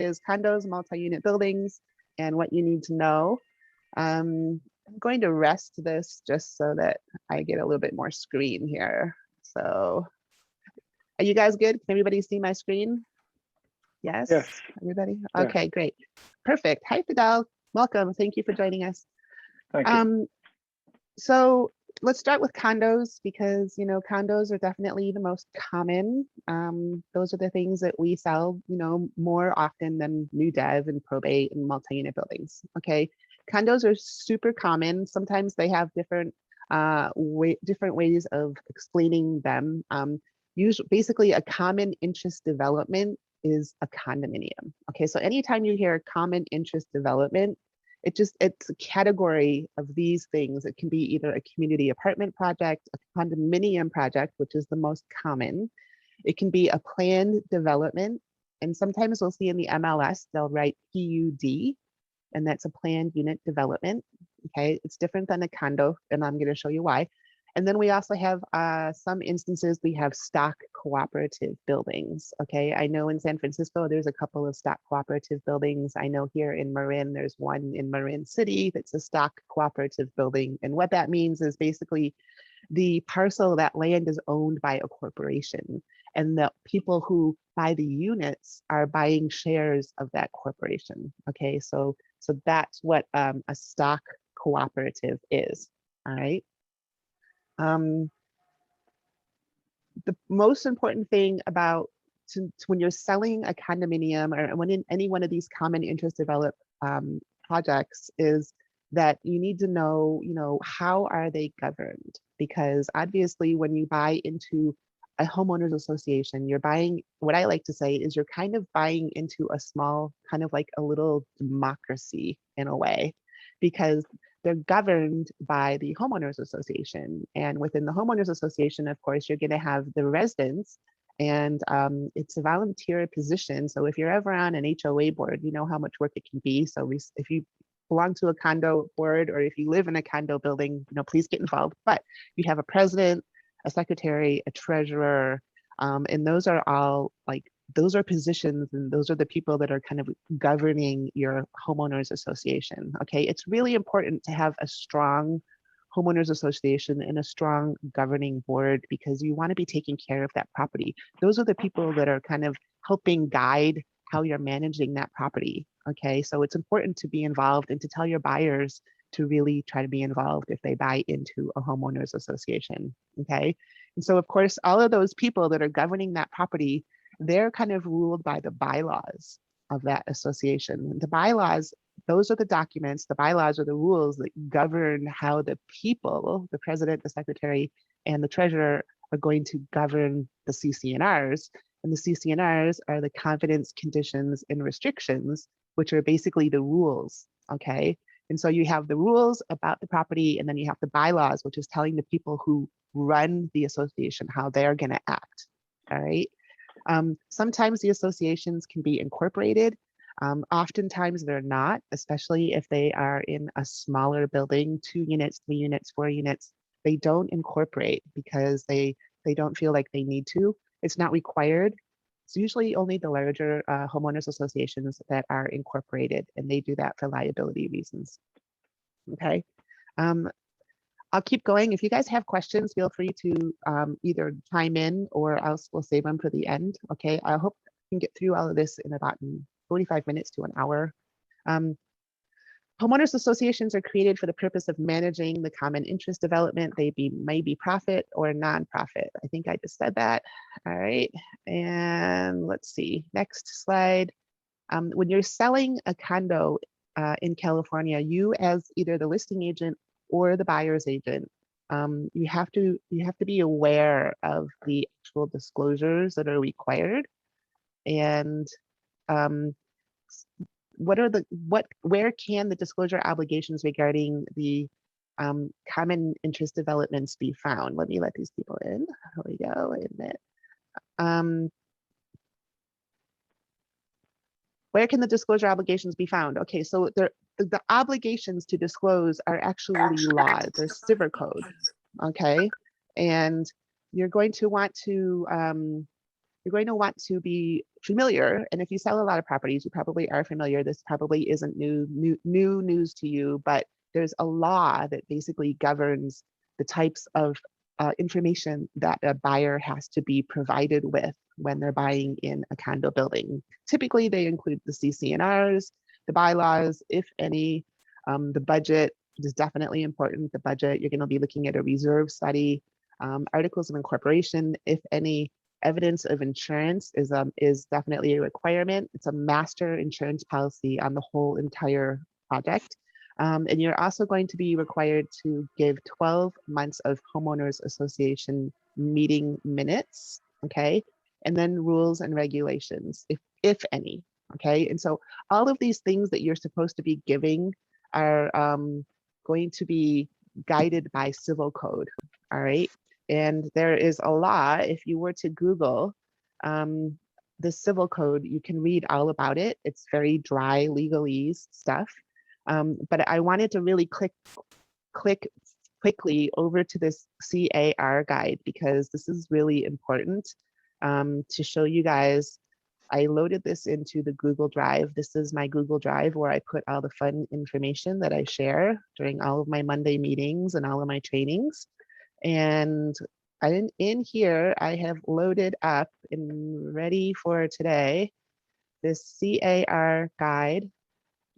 is condos, multi-unit buildings, and what you need to know. I'm going to rest this just so that I get a little bit more screen here. So are you guys good? Can everybody see my screen? Yes, Yes. everybody? Yeah. Okay, great. Perfect. Hi, Fidel. Welcome. Thank you for joining us. Thank you. So let's start with condos because, you know, condos are definitely the most common. Those are the things that we sell, you know, more often than new dev and probate and multi-unit buildings. Okay. Condos are super common. Sometimes they have different different ways of explaining them. Usually, basically, a common interest development is a condominium. Okay, so anytime you hear common interest development, it's a category of these things. It can be either a community apartment project, a condominium project, which is the most common. It can be a planned development, and sometimes we'll see in the MLS they'll write PUD, and that's a planned unit development. Okay, it's different than a condo, and I'm going to show you why. And then we also have some instances we have stock cooperative buildings. Okay, I know in San Francisco there's a couple of stock cooperative buildings. I know here in Marin there's one in Marin City that's a stock cooperative building. And what that means is basically the parcel, that land is owned by a corporation, and the people who buy the units are buying shares of that corporation. Okay, so that's what a stock cooperative is. All right. The most important thing about when you're selling a condominium or when in any one of these common interest developed projects is that you need to know, you know, how are they governed? Because obviously when you buy into a homeowners association, you're buying, what I like to say is you're kind of buying into a small, kind of like a little democracy in a way, because they're governed by the homeowners association. And within the homeowners association, of course, you're going to have the residents, and it's a volunteer position. So if you're ever on an HOA board, you know how much work it can be. So if you belong to a condo board or if you live in a condo building, you know, please get involved. But you have a president, a secretary, a treasurer, and those are all like, those are positions and those are the people that are kind of governing your homeowners association. Okay, it's really important to have a strong homeowners association and a strong governing board because you want to be taking care of that property. Those are the people that are kind of helping guide how you're managing that property. Okay, so it's important to be involved and to tell your buyers to really try to be involved if they buy into a homeowners association. Okay, and so of course, all of those people that are governing that property, they're kind of ruled by the bylaws of that association. The bylaws, those are the documents, the bylaws are the rules that govern how the people, the president, the secretary, and the treasurer are going to govern the CC&Rs. And the CC&Rs are the confidence, conditions, and restrictions, which are basically the rules, okay? And so you have the rules about the property, and then you have the bylaws, which is telling the people who run the association how they're gonna act, all right? Sometimes the associations can be incorporated. Oftentimes they're not, especially if they are in a smaller building, 2 units, 3 units, 4 units. They don't incorporate because they don't feel like they need to. It's not required. It's usually only the larger homeowners associations that are incorporated, and they do that for liability reasons. Okay. I'll keep going. If you guys have questions, feel free to either chime in or else we'll save them for the end. Okay, I hope I can get through all of this in about 45 minutes to an hour. Homeowners associations are created for the purpose of managing the common interest development. They may be profit or nonprofit. I think I just said that. All right, and let's see, next slide. When you're selling a condo in California, you as either the listing agent or the buyer's agent, you have to be aware of the actual disclosures that are required, and where can the disclosure obligations regarding the common interest developments be found? Let me let these people in. Here we go. Wait a minute. Where can the disclosure obligations be found? Okay, so the obligations to disclose are actually laws. They're civil code, okay? And you're going to want to you're going to want to be familiar. And if you sell a lot of properties, you probably are familiar. This probably isn't new news to you, but there's a law that basically governs the types of information that a buyer has to be provided with when they're buying in a condo building. Typically, they include the CC&Rs, the bylaws, if any, the budget is definitely important. The budget, you're going to be looking at a reserve study, articles of incorporation, if any. Evidence of insurance is definitely a requirement. It's a master insurance policy on the whole entire project. And you're also going to be required to give 12 months of homeowners association meeting minutes, okay? And then rules and regulations, if any, okay? And so all of these things that you're supposed to be giving are going to be guided by civil code, all right? And there is a law, if you were to Google the civil code, you can read all about it. It's very dry legalese stuff. But I wanted to really click quickly over to this CAR guide because this is really important to show you guys. I loaded this into the Google Drive. This is my Google Drive where I put all the fun information that I share during all of my Monday meetings and all of my trainings. And in here, I have loaded up and ready for today this CAR guide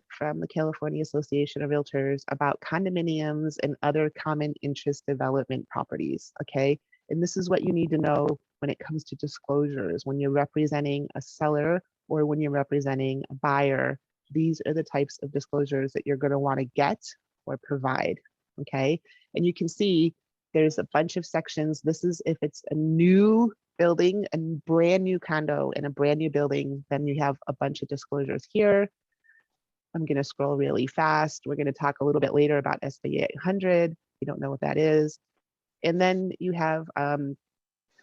from the California Association of Realtors about condominiums and other common interest development properties, okay? And this is what you need to know when it comes to disclosures. When you're representing a seller or when you're representing a buyer, these are the types of disclosures that you're going to want to get or provide, okay? And you can see there's a bunch of sections. This is if it's a new building, a brand new condo in a brand new building, then you have a bunch of disclosures here. I'm going to scroll really fast. We're going to talk a little bit later about SB 800. You don't know what that is. And then you have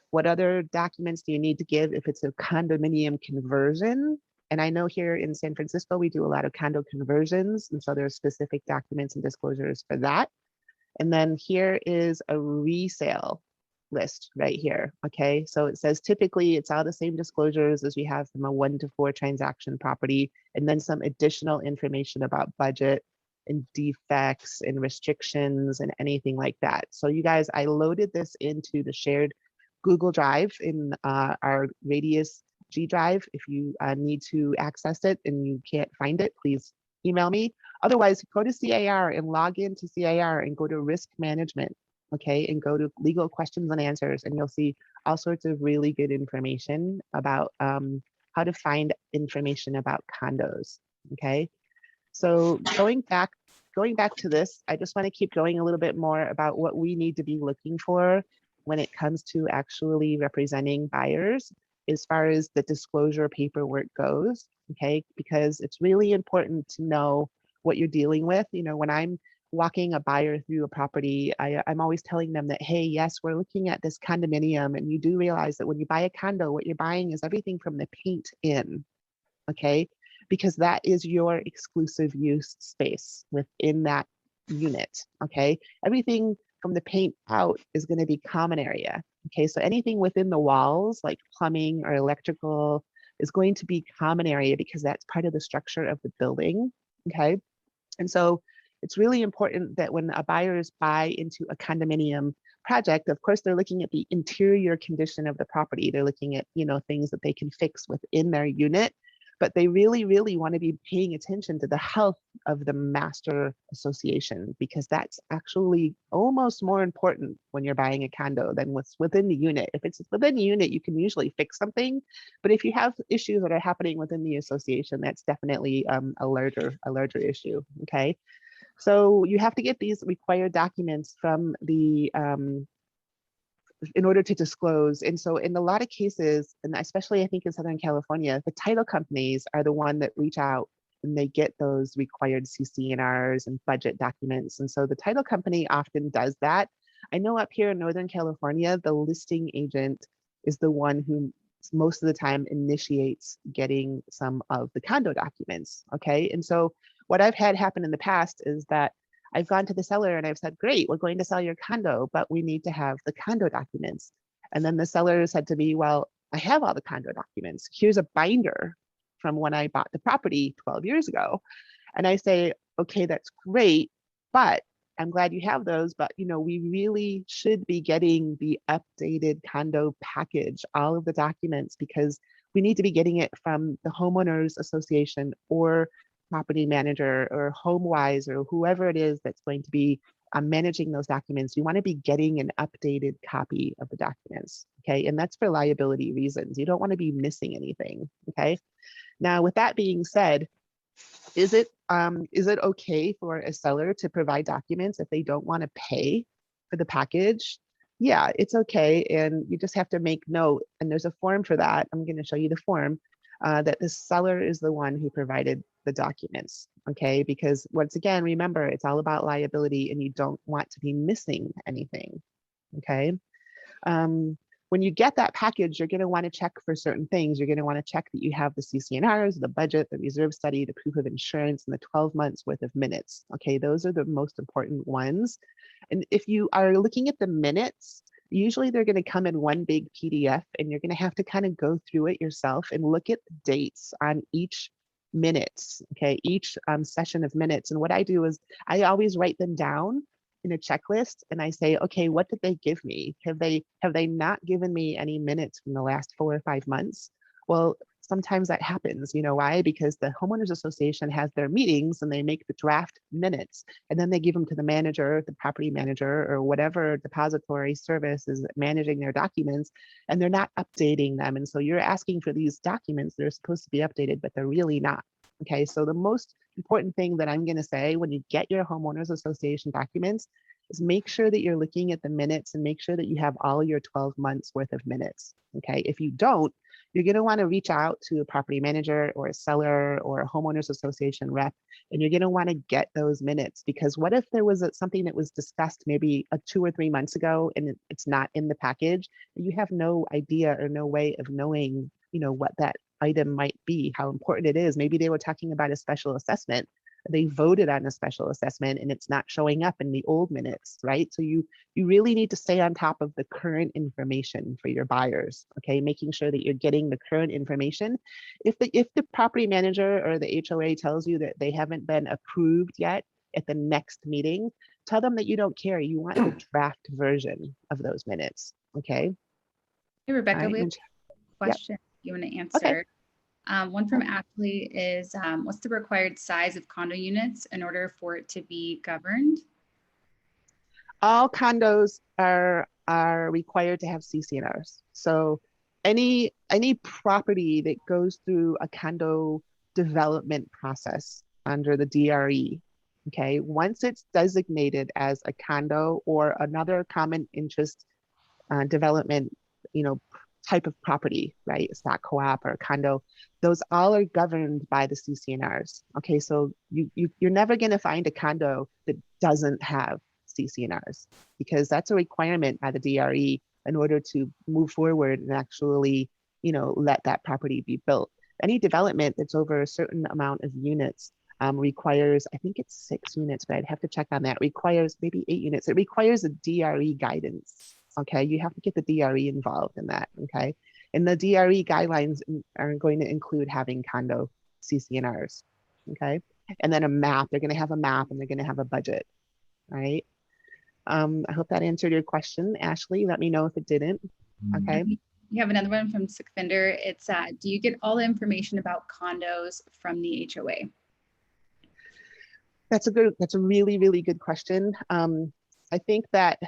what other documents do you need to give if it's a condominium conversion? And I know here in San Francisco, we do a lot of condo conversions. And so there's specific documents and disclosures for that. And then here is a resale list right here, okay? So it says typically it's all the same disclosures as we have from a 1 to 4 transaction property, and then some additional information about budget and defects and restrictions and anything like that. So you guys, I loaded this into the shared Google Drive in our Radius G Drive. If you need to access it and you can't find it, please email me. Otherwise, go to CAR and log into CAR and go to risk management, okay? And go to legal questions and answers, and you'll see all sorts of really good information about how to find information about condos, okay? So going back to this, I just want to keep going a little bit more about what we need to be looking for when it comes to actually representing buyers as far as the disclosure paperwork goes, okay? Because it's really important to know what you're dealing with. You know, when I'm walking a buyer through a property, I'm always telling them that, hey, yes, we're looking at this condominium, and you do realize that when you buy a condo, what you're buying is everything from the paint in, okay? Because that is your exclusive use space within that unit, okay? Everything from the paint out is going to be common area, okay? So anything within the walls, like plumbing or electrical, is going to be common area because that's part of the structure of the building, okay? And so it's really important that when a buyers buy into a condominium project, of course, they're looking at the interior condition of the property. They're looking at, you know, things that they can fix within their unit, but they really, really want to be paying attention to the health of the master association, because that's actually almost more important when you're buying a condo than what's within the unit. If it's within the unit, you can usually fix something, but if you have issues that are happening within the association, that's definitely a larger issue, okay? So you have to get these required documents from the in order to disclose. And so in a lot of cases, and especially I think in Southern California, the title companies are the one that reach out and they get those required CC&Rs and budget documents. And so the title company often does that. I know up here in Northern California, the listing agent is the one who most of the time initiates getting some of the condo documents, okay? And so what I've had happen in the past is that I've gone to the seller and I've said, great, we're going to sell your condo, but we need to have the condo documents. And then the seller said to me, well, I have all the condo documents. Here's a binder from when I bought the property 12 years ago. And I say, okay, that's great, but I'm glad you have those, but we really should be getting the updated condo package, all of the documents, because we need to be getting it from the homeowners association or property manager or HomeWise or whoever it is that's going to be managing those documents. You want to be getting an updated copy of the documents, okay? And that's for liability reasons. You don't want to be missing anything, okay? Now, with that being said, is it okay for a seller to provide documents if they don't want to pay for the package? Yeah, it's okay. And you just have to make note, and there's a form for that. I'm going to show you the form, that the seller is the one who provided the documents, okay? Because once again, remember, it's all about liability and you don't want to be missing anything, okay? When you get that package, you're going to want to check for certain things. You're going to want to check that you have the CCNRs, the budget, the reserve study, the proof of insurance, and the 12 months worth of minutes. Okay, those are the most important ones. And if you are looking at the minutes, usually they're going to come in one big PDF, and you're going to have to kind of go through it yourself and look at the dates on each minutes, okay, each session of minutes. And what I do is I always write them down in a checklist, and I say, okay, what did they give me? Have they not given me any minutes from the last 4 or 5 months? Well, sometimes that happens. You know why? Because the homeowners association has their meetings and they make the draft minutes, and then they give them to the manager, the property manager, or whatever depository service is managing their documents, and they're not updating them. And so you're asking for these documents that are supposed to be updated, but they're really not. Okay, so the most important thing that I'm going to say when you get your homeowners association documents is make sure that you're looking at the minutes and make sure that you have all your 12 months worth of minutes. Okay, if you don't, you're going to want to reach out to a property manager or a seller or a homeowners association rep, and you're going to want to get those minutes, because what if there was something that was discussed maybe 2 or 3 months ago and it's not in the package, and you have no idea or no way of knowing, what that item might be, how important it is. Maybe they were talking about a special assessment. They voted on a special assessment and it's not showing up in the old minutes, right? So you really need to stay on top of the current information for your buyers, okay? Making sure that you're getting the current information. If the property manager or the HOA tells you that they haven't been approved yet at the next meeting, tell them that you don't care. You want the draft version of those minutes, okay? Hey, Rebecca, Right. we have a question you want to answer. Okay. One from Ashley is, what's the required size of condo units in order for it to be governed? All condos are required to have CCNRs. So any property that goes through a condo development process under the DRE, okay, once it's designated as a condo or another common interest development, type of property, right? A stock co-op or a condo, those all are governed by the CCNRs. Okay, so you're never going to find a condo that doesn't have CCNRs, because that's a requirement by the DRE in order to move forward and actually, let that property be built. Any development that's over a certain amount of units requires, I think it's 6 units, but I'd have to check on that, requires maybe 8 units. It requires a DRE guidance. Okay, you have to get the DRE involved in that, okay? And the DRE guidelines are going to include having condo CCNRs, okay? And then a map, they're gonna have a map and they're gonna have a budget, right? I hope that answered your question, Ashley. Let me know if it didn't, okay? You have another one from Sickfinder. It's, do you get all the information about condos from the HOA? That's a really, really good question. I think that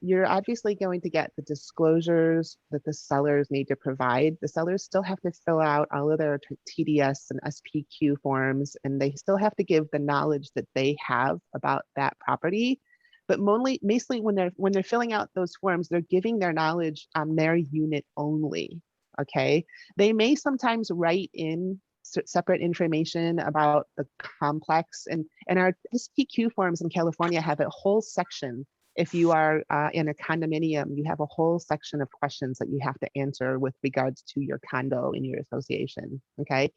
you're obviously going to get the disclosures that the sellers need to provide. The sellers still have to fill out all of their TDS and SPQ forms, and they still have to give the knowledge that they have about that property. But mostly when they're filling out those forms, they're giving their knowledge on their unit only. Okay, they may sometimes write in separate information about the complex, and our SPQ forms in California have a whole section. If you are in a condominium, you have a whole section of questions that you have to answer with regards to your condo in your association, okay?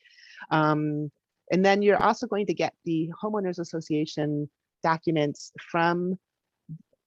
And then you're also going to get the homeowners association documents from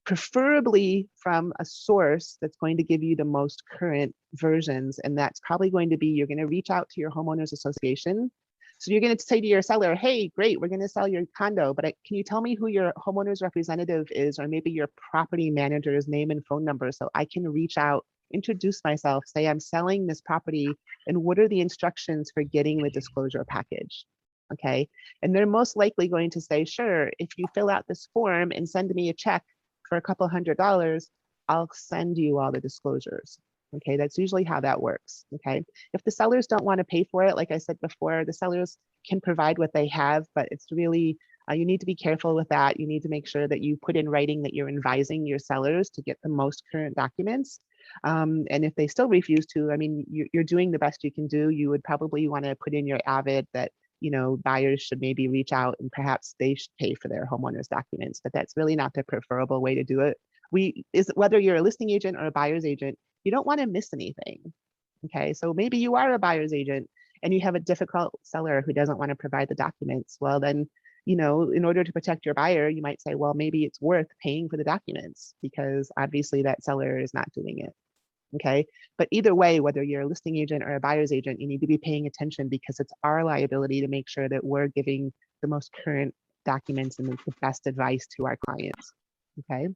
preferably from a source that's going to give you the most current versions. And that's probably going to be, you're going to reach out to your homeowners association. So you're going to say to your seller, hey, great, we're going to sell your condo, but can you tell me who your homeowners representative is, or maybe your property manager's name and phone number, so I can reach out, introduce myself, say I'm selling this property, and what are the instructions for getting the disclosure package? Okay. And they're most likely going to say, sure, if you fill out this form and send me a check for a couple $100, I'll send you all the disclosures. Okay, that's usually how that works. Okay, if the sellers don't want to pay for it, like I said before, the sellers can provide what they have, but it's really, you need to be careful with that. You need to make sure that you put in writing that you're advising your sellers to get the most current documents. And if they still refuse to, I mean, you're doing the best you can do. You would probably want to put in your avid that, you know, buyers should maybe reach out and perhaps they should pay for their homeowners documents, but that's really not the preferable way to do it. Whether you're a listing agent or a buyer's agent, you don't want to miss anything. Okay, so maybe you are a buyer's agent and you have a difficult seller who doesn't want to provide the documents. Well, then, you know, in order to protect your buyer, you might say, well, maybe it's worth paying for the documents because obviously that seller is not doing it. Okay, but either way, whether you're a listing agent or a buyer's agent, you need to be paying attention because it's our liability to make sure that we're giving the most current documents and the best advice to our clients. Okay.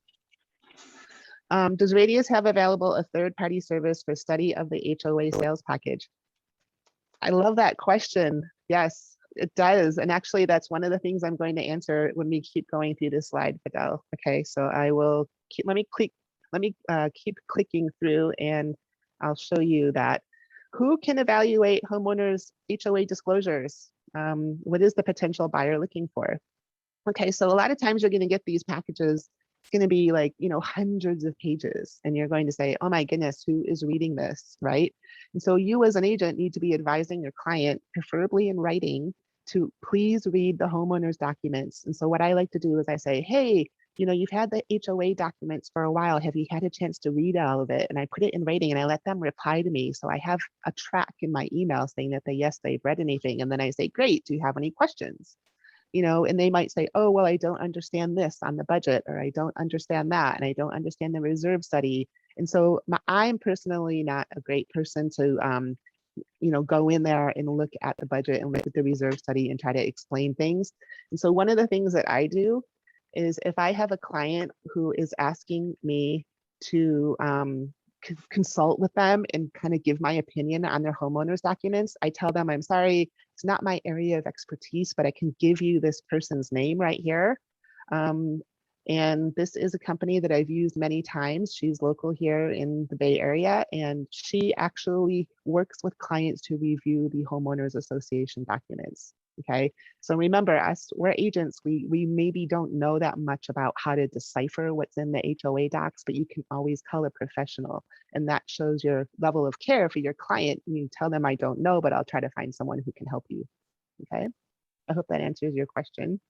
Does Radius have available a third-party service for study of the HOA sales package? I love that question. Yes, it does. And actually, that's one of the things I'm going to answer when we keep going through this slide, Fidel. Okay, so I will keep, let me keep clicking through and I'll show you that. Who can evaluate homeowners' HOA disclosures? What is the potential buyer looking for? Okay, so a lot of times you're going to get these packages. It's going to be like, you know, hundreds of pages, and you're going to say, oh my goodness, who is reading this, right? And so you as an agent need to be advising your client, preferably in writing, to please read the homeowner's documents. And so what I like to do is I say, hey, you know, you've had the HOA documents for a while. Have you had a chance to read all of it? And I put it in writing and I let them reply to me. So I have a track in my email saying that yes, they've read anything. And then I say, great, do you have any questions? You know, and they might say, oh, well, I don't understand this on the budget, or I don't understand that, and I don't understand the reserve study. And so I'm personally not a great person to, you know, go in there and look at the budget and look at the reserve study and try to explain things. And so one of the things that I do is if I have a client who is asking me to consult with them and kind of give my opinion on their homeowners documents, I tell them, I'm sorry, it's not my area of expertise, but I can give you this person's name right here. And this is a company that I've used many times. She's local here in the Bay Area, and she actually works with clients to review the homeowners association documents. Okay, so remember, we're agents, we maybe don't know that much about how to decipher what's in the HOA docs, but you can always call a professional, and that shows your level of care for your client. You tell them, I don't know, but I'll try to find someone who can help you. Okay, I hope that answers your question.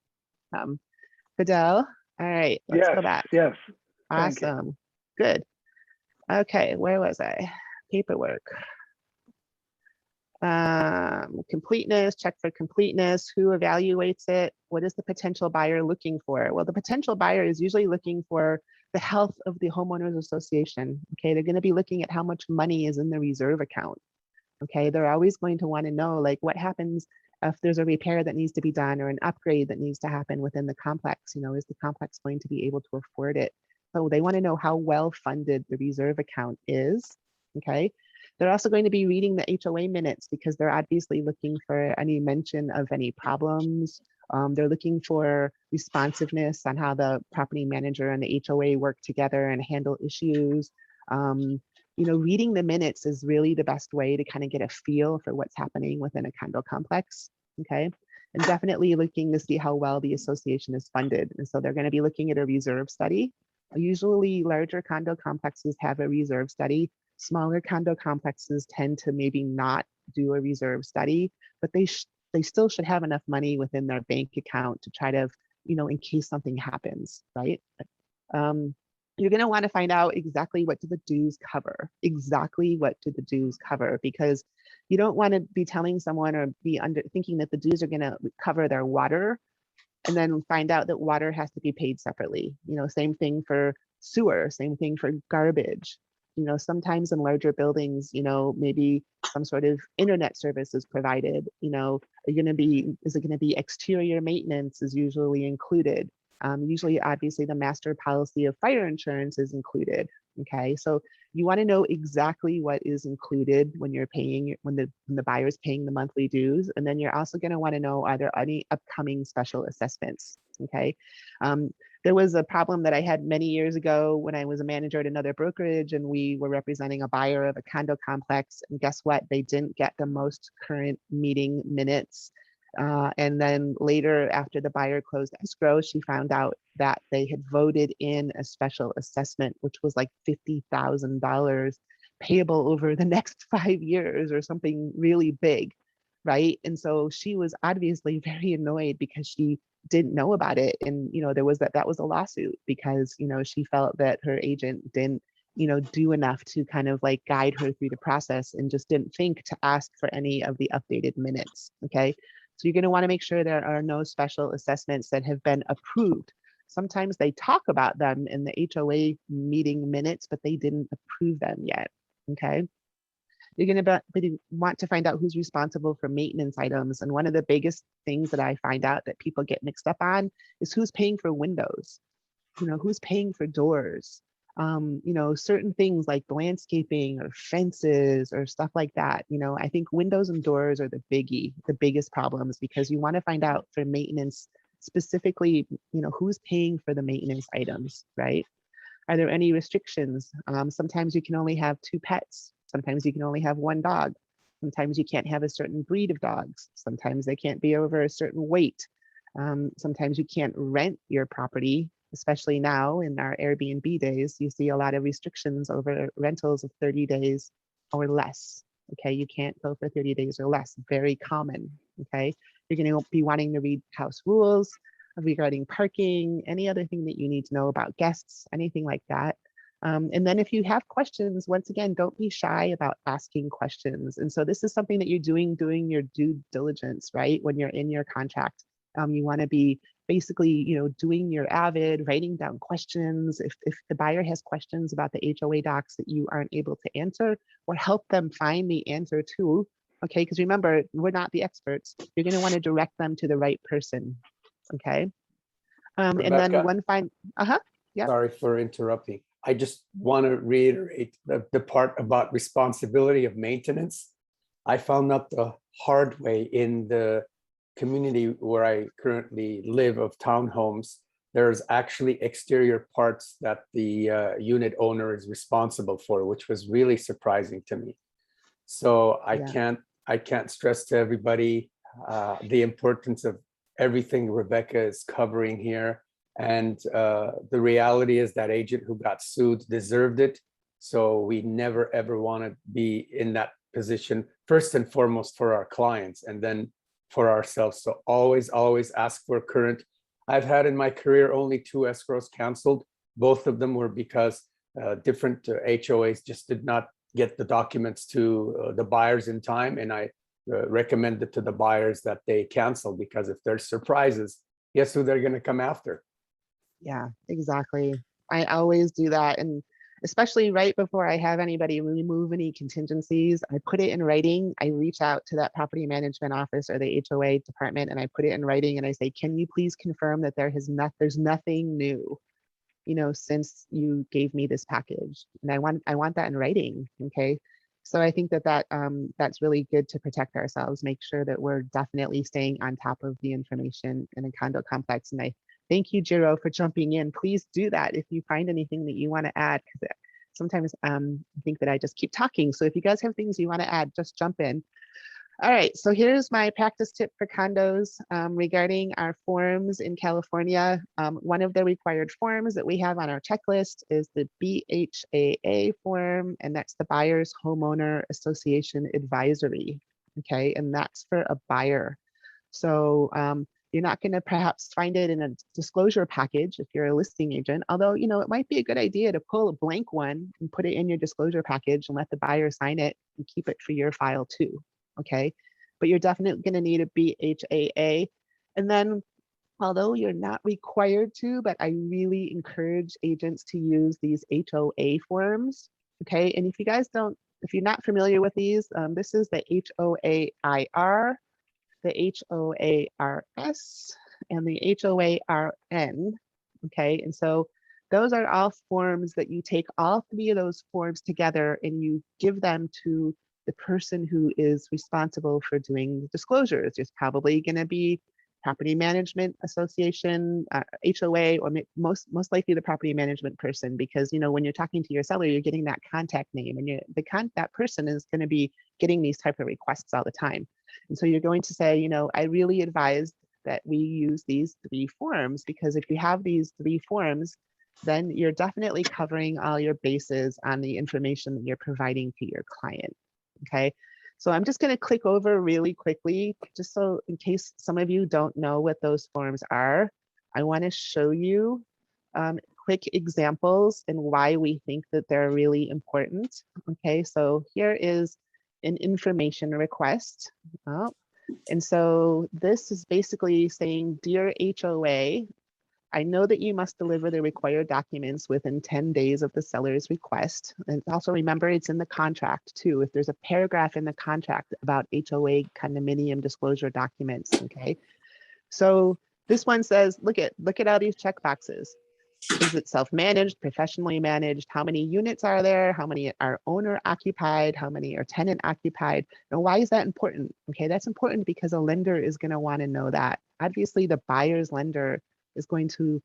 Fidel, all right, let's go back. Yes. Awesome, good. Okay, where was I? Paperwork. Completeness, check for completeness, who evaluates it, what is the potential buyer looking for? Well, the potential buyer is usually looking for the health of the homeowners association. Okay, they're going to be looking at how much money is in the reserve account. Okay, they're always going to want to know, like, what happens if there's a repair that needs to be done or an upgrade that needs to happen within the complex. You know, is the complex going to be able to afford it? So they want to know how well funded the reserve account is. Okay, they're also going to be reading the HOA minutes because they're obviously looking for any mention of any problems. They're looking for responsiveness on how the property manager and the HOA work together and handle issues. You know, reading the minutes is really the best way to kind of get a feel for what's happening within a condo complex. Okay, and definitely looking to see how well the association is funded. And so they're going to be looking at a reserve study. Usually larger condo complexes have a reserve study. Smaller condo complexes tend to maybe not do a reserve study, but they still should have enough money within their bank account to try to, you know, in case something happens, right? You're going to want to find out exactly what do the dues cover, because you don't want to be telling someone or be thinking that the dues are going to cover their water and then find out that water has to be paid separately. You know, same thing for sewer, same thing for garbage. Sometimes in larger buildings, maybe some sort of internet service is provided. Is it going to be exterior maintenance is usually included. Usually, obviously, the master policy of fire insurance is included. Okay, so you want to know exactly what is included when you're paying, when the buyer is paying the monthly dues, and then you're also going to want to know, are there any upcoming special assessments? Okay, there was a problem that I had many years ago when I was a manager at another brokerage, and we were representing a buyer of a condo complex. And guess what? They didn't get the most current meeting minutes. And then later, after the buyer closed escrow, she found out that they had voted in a special assessment, which was like $50,000 payable over the next 5 years or something really big, right? And so she was obviously very annoyed because she didn't know about it. And, there was that was a lawsuit because, she felt that her agent didn't, do enough to kind of like guide her through the process and just didn't think to ask for any of the updated minutes. Okay. So you're going to want to make sure there are no special assessments that have been approved. Sometimes they talk about them in the HOA meeting minutes, but they didn't approve them yet. Okay. You're going to want to find out who's responsible for maintenance items. And one of the biggest things that I find out that people get mixed up on is who's paying for windows, who's paying for doors, certain things like landscaping or fences or stuff like that. I think windows and doors are the biggest problems, because you want to find out for maintenance specifically, who's paying for the maintenance items, right? Are there any restrictions? Sometimes you can only have 2 pets. Sometimes you can only have 1 dog. Sometimes you can't have a certain breed of dogs. Sometimes they can't be over a certain weight. Sometimes you can't rent your property, especially now in our Airbnb days. You see a lot of restrictions over rentals of 30 days or less. Okay, you can't go for 30 days or less. Very common. Okay, you're going to be wanting to read house rules regarding parking, any other thing that you need to know about guests, anything like that. And then if you have questions, once again, don't be shy about asking questions. And so this is something that you're doing your due diligence, right? When you're in your contract, you want to be basically, doing your avid, writing down questions. If the buyer has questions about the HOA docs that you aren't able to answer, or help them find the answer to, okay? Because remember, we're not the experts. You're going to want to direct them to the right person, okay? And then Rebecca, one yeah. sorry for interrupting. I just want to reiterate the part about responsibility of maintenance. I found out the hard way in the community where I currently live of townhomes. There's actually exterior parts that the unit owner is responsible for, which was really surprising to me. So I can't stress to everybody the importance of everything Rebecca is covering here. And the reality is that agent who got sued deserved it. So we never, ever want to be in that position, first and foremost for our clients, and then for ourselves. So always, always ask for current. I've had in my career only 2 escrows canceled. Both of them were because different HOAs just did not get the documents to the buyers in time. And I recommended to the buyers that they cancel, because if there's surprises, guess who they're going to come after? Yeah, exactly. I always do that. And especially right before I have anybody remove any contingencies, I put it in writing. I reach out to that property management office or the HOA department, and I put it in writing, and I say, can you please confirm that there's nothing new, since you gave me this package? And I want that in writing. Okay. So I think that's really good to protect ourselves, make sure that we're definitely staying on top of the information in a condo complex. And I thank you, Jiro, for jumping in. Please do that if you find anything that you want to add, because sometimes I think that I just keep talking. So if you guys have things you want to add, just jump in. All right, so here's my practice tip for condos regarding our forms in California. One of the required forms that we have on our checklist is the BHAA form, and that's the Buyer's Homeowner Association Advisory, okay? And that's for a buyer. So you're not going to perhaps find it in a disclosure package if you're a listing agent, although, it might be a good idea to pull a blank one and put it in your disclosure package and let the buyer sign it and keep it for your file too. Okay, but you're definitely going to need a BHAA. And then although you're not required to, but I really encourage agents to use these HOA forms. Okay, and if you guys don't, if you're not familiar with these, this is the HOAIR, the HOARS, and the HOARN. Okay, and so those are all forms that you take all three of those forms together and you give them to the person who is responsible for doing the disclosures. It's probably going to be Property Management Association, HOA, or most likely the property management person, because when you're talking to your seller, you're getting that contact name, and that person is going to be getting these type of requests all the time. And so you're going to say, I really advise that we use these three forms, because if you have these three forms, then you're definitely covering all your bases on the information that you're providing to your client. Okay. So I'm just going to click over really quickly, just so in case some of you don't know what those forms are, I want to show you quick examples and why we think that they're really important. Okay, so here is an information request. Oh, and so this is basically saying, dear HOA, I know that you must deliver the required documents within 10 days of the seller's request. And also remember, it's in the contract too. If there's a paragraph in the contract about HOA condominium disclosure documents, okay? So this one says, look at all these check boxes. Is it self-managed, professionally managed? How many units are there? How many are owner occupied? How many are tenant occupied? Now, why is that important? Okay, that's important because a lender is going to want to know that. Obviously, the buyer's lender is going to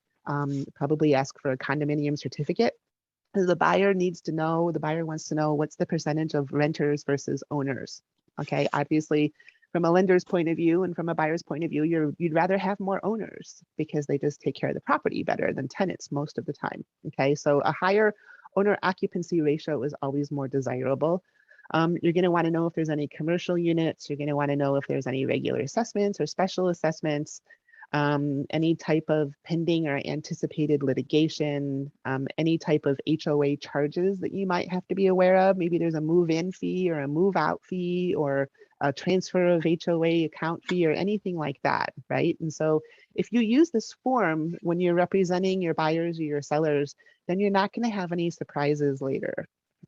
probably ask for a condominium certificate. The buyer wants to know what's the percentage of renters versus owners. Okay, obviously, from a lender's point of view and from a buyer's point of view, you'd rather have more owners because they just take care of the property better than tenants most of the time. Okay, so a higher owner occupancy ratio is always more desirable. You're going to want to know if there's any commercial units. You're going to want to know if there's any regular assessments or special assessments. Any type of pending or anticipated litigation, any type of HOA charges that you might have to be aware of. Maybe there's a move-in fee or a move-out fee or a transfer of HOA account fee or anything like that, right? And so if you use this form when you're representing your buyers or your sellers, then you're not going to have any surprises later,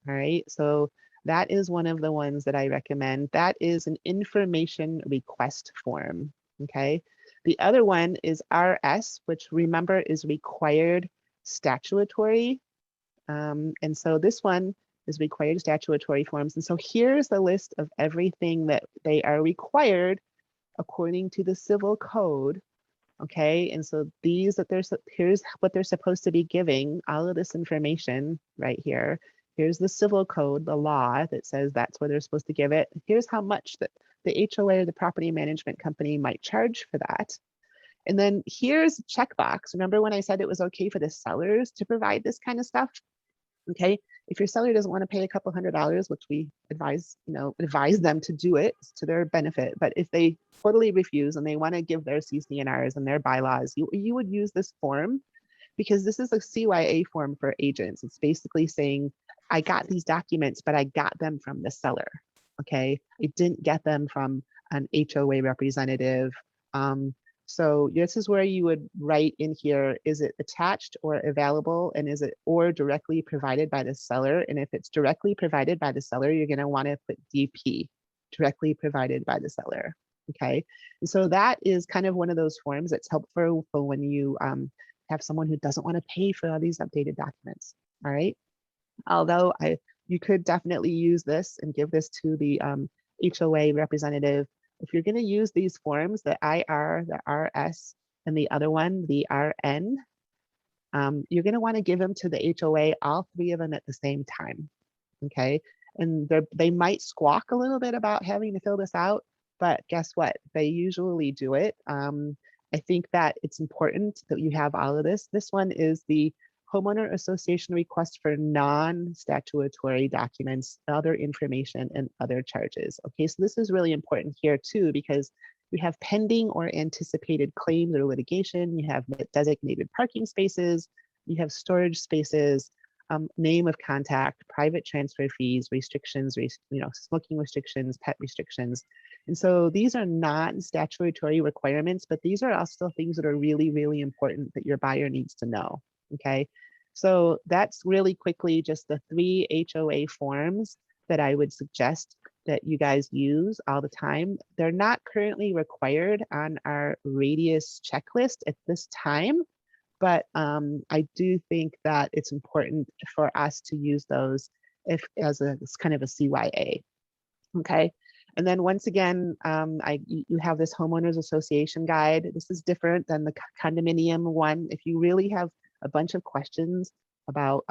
all right? So that is one of the ones that I recommend. That is an information request form, okay? The other one is RS, which remember is required statutory. And so this one is required statutory forms. And so here's the list of everything that they are required according to the civil code. Okay, and so here's what they're supposed to be giving, all of this information right here. Here's the civil code, the law that says that's where they're supposed to give it. Here's how much that the HOA or the property management company might charge for that. And then here's a checkbox. Remember when I said it was okay for the sellers to provide this kind of stuff? Okay, if your seller doesn't want to pay a couple $100, which we advise them to do it to their benefit. But if they totally refuse and they want to give their CC&Rs and their bylaws, you would use this form, because this is a CYA form for agents. It's basically saying, I got these documents, but I got them from the seller. Okay, I didn't get them from an HOA representative. So this is where you would write in here, is it attached or available, and is it or directly provided by the seller? And if it's directly provided by the seller, you're going to want to put DP, directly provided by the seller. Okay, and so that is kind of one of those forms that's helpful for when you have someone who doesn't want to pay for all these updated documents. All right, although you could definitely use this and give this to the HOA representative. If you're going to use these forms, the IR, the RS, and the other one, the RN, you're going to want to give them to the HOA, all three of them at the same time. Okay, and they might squawk a little bit about having to fill this out, but guess what? They usually do it. I think that it's important that you have all of this. This one is the Homeowner Association request for non-statutory documents, other information, and other charges. Okay, so this is really important here too, because you have pending or anticipated claims or litigation, you have designated parking spaces, you have storage spaces, name of contact, private transfer fees, restrictions, smoking restrictions, pet restrictions. And so these are not statutory requirements, but these are also things that are really, really important that your buyer needs to know, okay? So that's really quickly just the 3 HOA forms that I would suggest that you guys use all the time. They're not currently required on our radius checklist at this time, but I do think that it's important for us to use those as kind of a CYA, okay? And then once again, you have this homeowners association guide. This is different than the condominium one. If you really have a bunch of questions about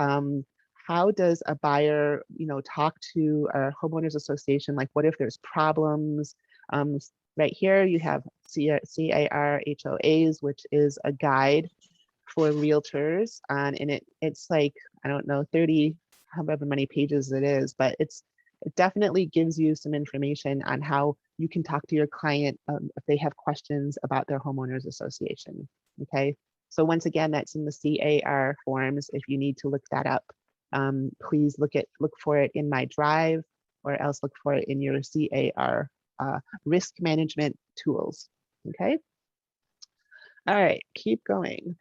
how does a buyer, talk to a homeowners association, like what if there's problems? Right here, you have CAR HOAs, which is a guide for realtors, and it's like, I don't know, 30, however many pages it is, but it definitely gives you some information on how you can talk to your client if they have questions about their homeowners association, okay? So once again, that's in the CAR forms. If you need to look that up, please look for it in my drive, or else look for it in your CAR risk management tools, okay? All right, keep going.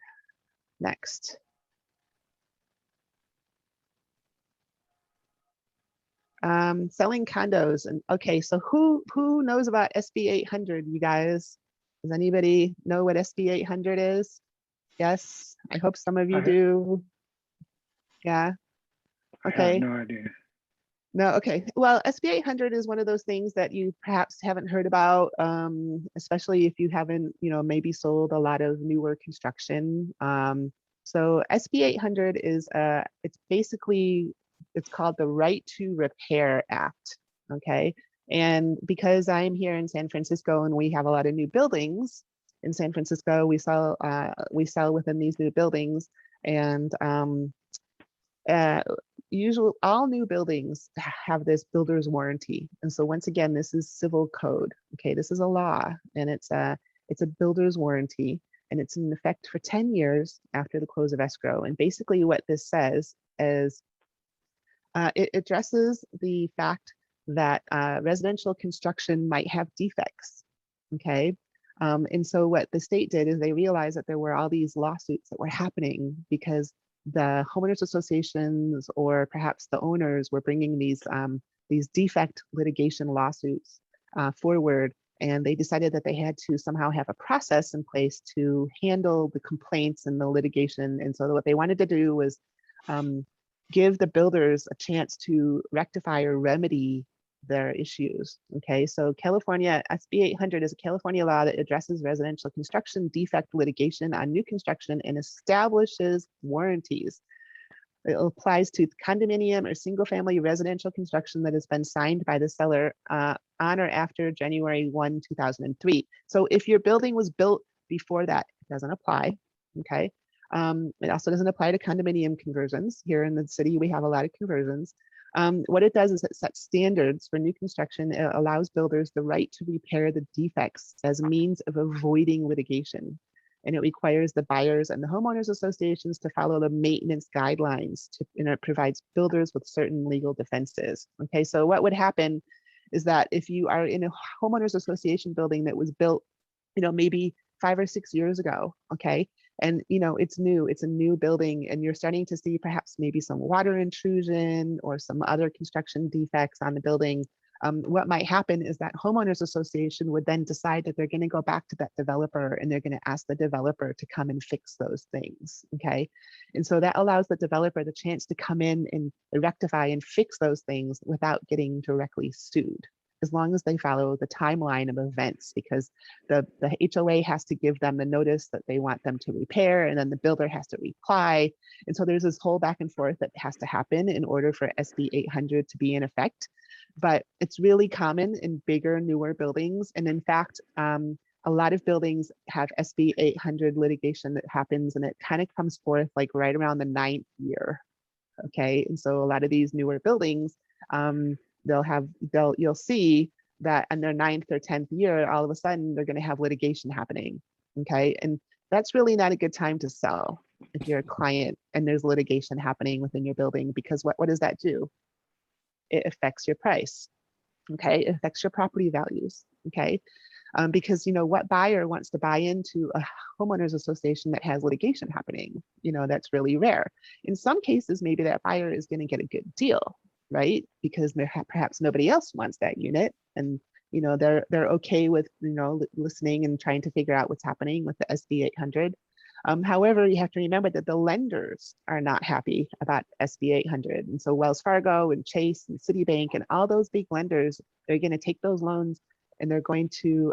Next. Selling condos. And okay, so who knows about SB 800, you guys? Does anybody know what SB 800 is? Yes, I hope some of you do. Yeah, okay. I have no idea. No, okay. Well, SB 800 is one of those things that you perhaps haven't heard about, especially if you haven't, maybe sold a lot of newer construction. So SB 800 is, it's called the Right to Repair Act, okay? And because I'm here in San Francisco and we have a lot of new buildings in San Francisco, we sell within these new buildings, and all new buildings have this builder's warranty. And so once again, this is civil code. Okay, this is a law, and it's a builder's warranty, and it's in effect for 10 years after the close of escrow. And basically what this says is it addresses the fact that residential construction might have defects. Okay. And so what the state did is they realized that there were all these lawsuits that were happening because the homeowners associations, or perhaps the owners, were bringing these defect litigation lawsuits forward, and they decided that they had to somehow have a process in place to handle the complaints and the litigation. And so what they wanted to do was give the builders a chance to rectify or remedy their issues. Okay, so California SB 800 is a California law that addresses residential construction defect litigation on new construction and establishes warranties. It applies to condominium or single family residential construction that has been signed by the seller on or after January 1, 2003. So if your building was built before that, it doesn't apply. Okay. It also doesn't apply to condominium conversions. Here in the city, we have a lot of conversions. What it does is it sets standards for new construction. It allows builders the right to repair the defects as a means of avoiding litigation. And it requires the buyers and the homeowners associations to follow the maintenance guidelines, and it provides builders with certain legal defenses. Okay, so what would happen is that if you are in a homeowners association building that was built, maybe 5 or 6 years ago, okay, and it's new, it's a new building, and you're starting to see perhaps maybe some water intrusion or some other construction defects on the building, what might happen is that homeowners association would then decide that they're going to go back to that developer, and they're going to ask the developer to come and fix those things. Okay, and so that allows the developer the chance to come in and rectify and fix those things without getting directly sued, as long as they follow the timeline of events, because the HOA has to give them the notice that they want them to repair, and then the builder has to reply. And so there's this whole back and forth that has to happen in order for SB 800 to be in effect. But it's really common in bigger, newer buildings. And in fact, a lot of buildings have SB 800 litigation that happens, and it kind of comes forth like right around the 9th year. Okay, and so a lot of these newer buildings, you'll see that in their 9th or 10th year, all of a sudden they're going to have litigation happening. Okay, and that's really not a good time to sell. if you're a client and there's litigation happening within your building, because what does that do? It affects your price. Okay, it affects your property values. Okay, because what buyer wants to buy into a homeowners association that has litigation happening? That's really rare. In some cases, maybe that buyer is going to get a good deal, right? Because perhaps nobody else wants that unit, and they're okay with listening and trying to figure out what's happening with the SB 800. However, you have to remember that the lenders are not happy about SB 800, and so Wells Fargo and Chase and Citibank and all those big lenders, they're going to take those loans and they're going to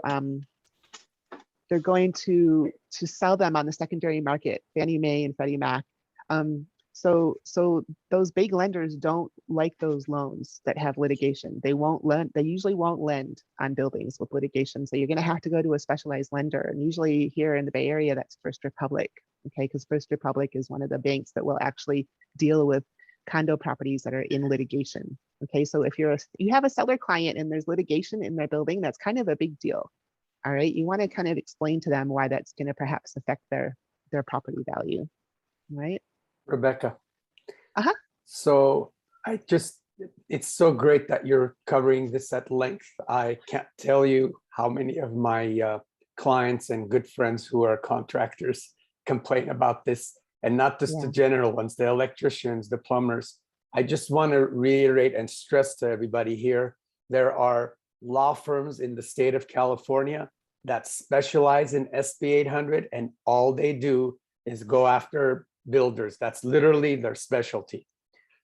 sell them on the secondary market, Fannie Mae and Freddie Mac. So those big lenders don't like those loans that have litigation. They won't lend. They usually won't lend on buildings with litigation. So you're going to have to go to a specialized lender. And usually here in the Bay Area, that's First Republic. Okay, because First Republic is one of the banks that will actually deal with condo properties that are in litigation. Okay, so if you have a seller client and there's litigation in their building, that's kind of a big deal. All right, you want to kind of explain to them why that's going to perhaps affect their property value, right? Rebecca. Uh-huh. So it's so great that you're covering this at length. I can't tell you how many of my clients and good friends who are contractors complain about this, and not just the general ones, the electricians, the plumbers. I just want to reiterate and stress to everybody here, there are law firms in the state of California that specialize in SB 800, and all they do is go after builders. That's literally their specialty.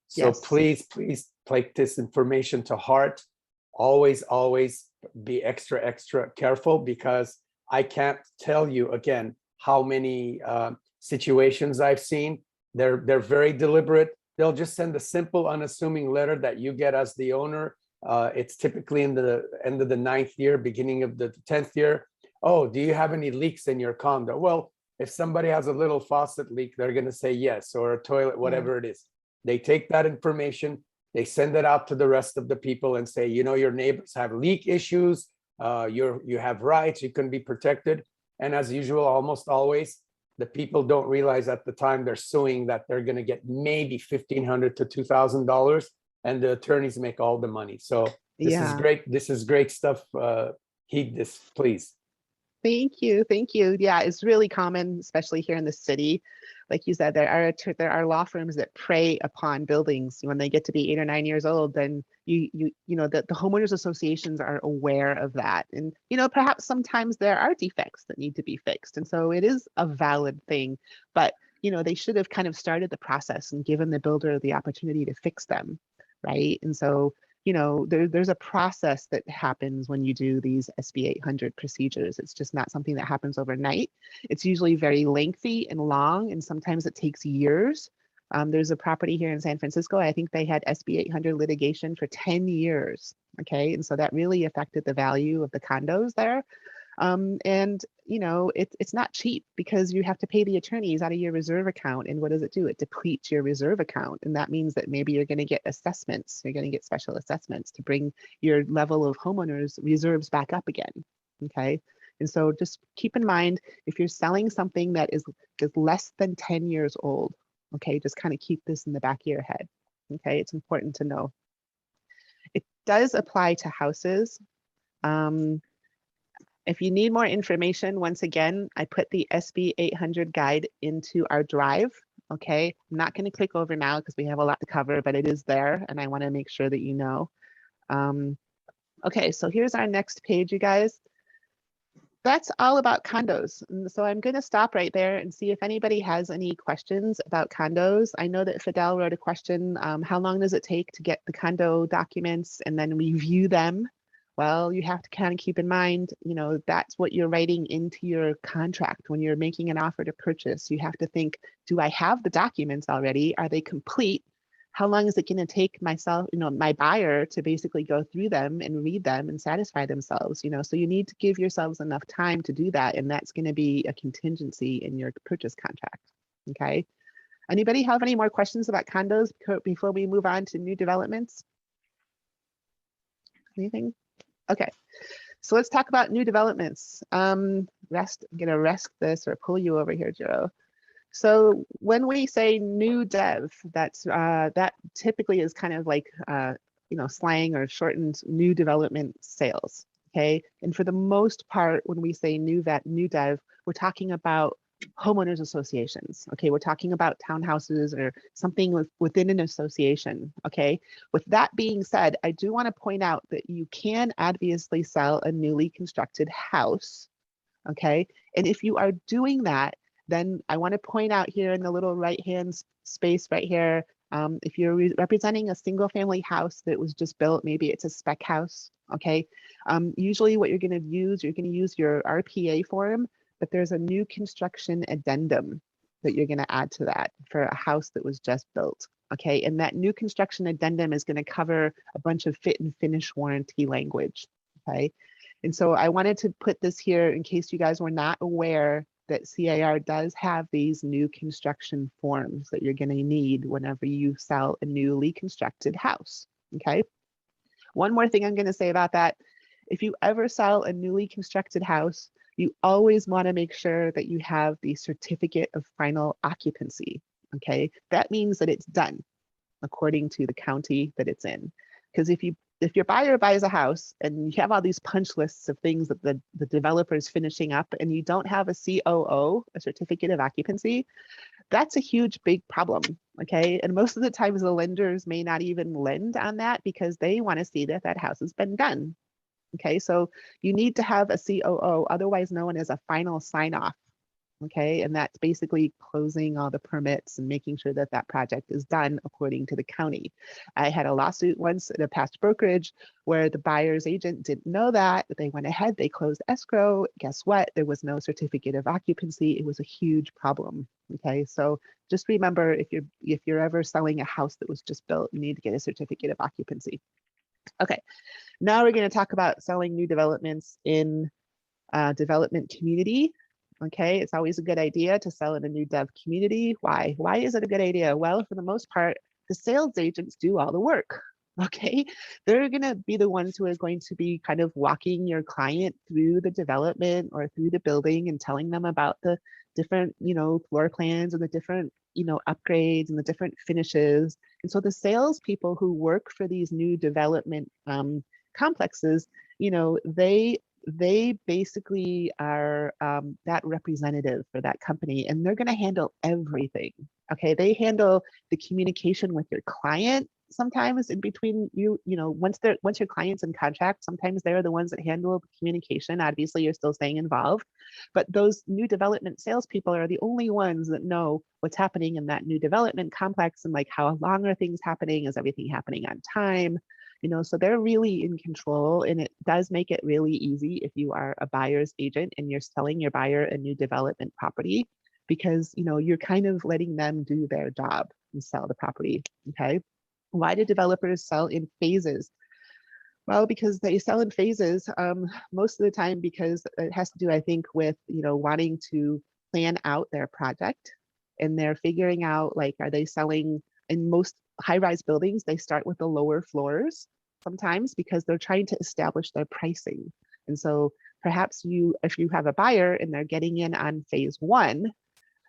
So please take this information to heart. Always be extra careful, because I can't tell you again how many situations I've seen. They're very deliberate. They'll just send a simple, unassuming letter that you get as the owner. It's typically in the end of the 9th year, beginning of the 10th year. Oh, do you have any leaks in your condo? Well, if somebody has a little faucet leak, they're going to say yes, or a toilet, whatever it is. They take that information, they send it out to the rest of the people and say, your neighbors have leak issues, you have rights, you can be protected. And as usual, almost always, the people don't realize at the time they're suing that they're going to get maybe $1,500 to $2,000, and the attorneys make all the money. So this is great. This is great stuff. Heed this, please. Thank you. Yeah, it's really common, especially here in the city. Like you said, there are law firms that prey upon buildings when they get to be 8 or 9 years old. Then the homeowners associations are aware of that, and perhaps sometimes there are defects that need to be fixed, and so it is a valid thing. But they should have kind of started the process and given the builder the opportunity to fix them, right? And so there's a process that happens when you do these SB 800 procedures. It's just not something that happens overnight. It's usually very lengthy and long, and sometimes it takes years. There's a property here in San Francisco. I think they had SB 800 litigation for 10 years. Okay, and so that really affected the value of the condos there. It's not cheap, because you have to pay the attorneys out of your reserve account. And what does it do? It depletes your reserve account. And that means that maybe you're going to get assessments. You're going to get special assessments to bring your level of homeowners reserves back up again. Okay. And so just keep in mind, if you're selling something that is less than 10 years old, okay, just kind of keep this in the back of your head. Okay. It's important to know. It does apply to houses. If you need more information, once again, I put the SB 800 guide into our drive. Okay, I'm not going to click over now because we have a lot to cover, but it is there, and I want to make sure that you know. Okay, so here's our next page, you guys. That's all about condos. And so I'm going to stop right there and see if anybody has any questions about condos. I know that Fidel wrote a question. How long does it take to get the condo documents and then review them? Well, you have to kind of keep in mind, that's what you're writing into your contract when you're making an offer to purchase. You have to think, do I have the documents already? Are they complete? How long is it going to take myself, my buyer, to basically go through them and read them and satisfy themselves? So you need to give yourselves enough time to do that. And that's going to be a contingency in your purchase contract. Okay. Anybody have any more questions about condos before we move on to new developments? Anything? Okay, so let's talk about new developments. I'm gonna rest this or pull you over here, Jiro. So when we say new dev, that typically is kind of like slang or shortened new development sales. Okay, and for the most part, when we say new dev, we're talking about homeowners associations. Okay, we're talking about townhouses or something within an association. Okay, with that being said, I do want to point out that you can obviously sell a newly constructed house. Okay, and if you are doing that, then I want to point out here in the little right hand space right here, if you're representing a single family house that was just built, maybe it's a spec house. Okay, usually what you're going to use your RPA form, but there's a new construction addendum that you're going to add to that for a house that was just built. Okay, and that new construction addendum is going to cover a bunch of fit and finish warranty language. Okay, and so I wanted to put this here in case you guys were not aware that CAR does have these new construction forms that you're going to need whenever you sell a newly constructed house. Okay. One more thing I'm going to say about that. If you ever sell a newly constructed house, you always want to make sure that you have the certificate of final occupancy. Okay. That means that it's done according to the county that it's in. Because if your buyer buys a house and you have all these punch lists of things that the developer is finishing up and you don't have a COO, a certificate of occupancy, that's a huge big problem. Okay, and most of the times the lenders may not even lend on that because they want to see that that house has been done. Okay, so you need to have a COO, otherwise known as a final sign off. Okay, and that's basically closing all the permits and making sure that that project is done according to the county. I had a lawsuit once at a past brokerage where the buyer's agent didn't know that. They went ahead, they closed escrow. Guess what? There was no certificate of occupancy. It was a huge problem. Okay, so just remember, if you're ever selling a house that was just built, you need to get a certificate of occupancy. Okay, now we're going to talk about selling new developments in development community. Okay, it's always a good idea to sell in a new dev community. Why? Why is it a good idea? Well, for the most part, the sales agents do all the work. Okay, they're going to be the ones who are going to be kind of walking your client through the development or through the building and telling them about the different, floor plans and the different, upgrades and the different finishes. And so the salespeople who work for these new development complexes, they basically are that representative for that company, and they're going to handle everything. Okay, they handle the communication with your client sometimes in between once your client's in contract, sometimes they're the ones that handle the communication. Obviously, you're still staying involved, but those new development salespeople are the only ones that know what's happening in that new development complex and like how long are things happening, is everything happening on time. So they're really in control, and it does make it really easy if you are a buyer's agent and you're selling your buyer a new development property, because you're kind of letting them do their job and sell the property. Okay, why do developers sell in phases? Well, because they sell in phases most of the time because it has to do, I think, with wanting to plan out their project, and they're figuring out, like, are they selling in most high-rise buildings? They start with the lower floors sometimes because they're trying to establish their pricing. And so perhaps if you have a buyer and they're getting in on phase one,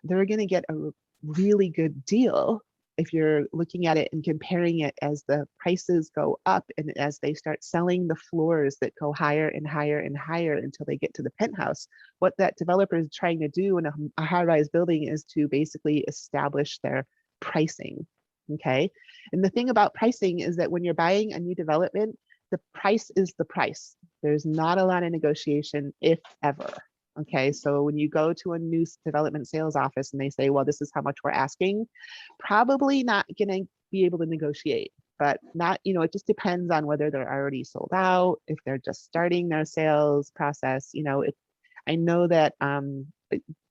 they're going to get a really good deal if you're looking at it and comparing it as the prices go up and as they start selling the floors that go higher and higher and higher until they get to the penthouse. What that developer is trying to do in a high-rise building is to basically establish their pricing. Okay, and the thing about pricing is that when you're buying a new development, the price is the price. There's not a lot of negotiation, if ever. Okay, so when you go to a new development sales office and they say, well, this is how much we're asking, probably not going to be able to negotiate. But not, it just depends on whether they're already sold out, if they're just starting their sales process. I know that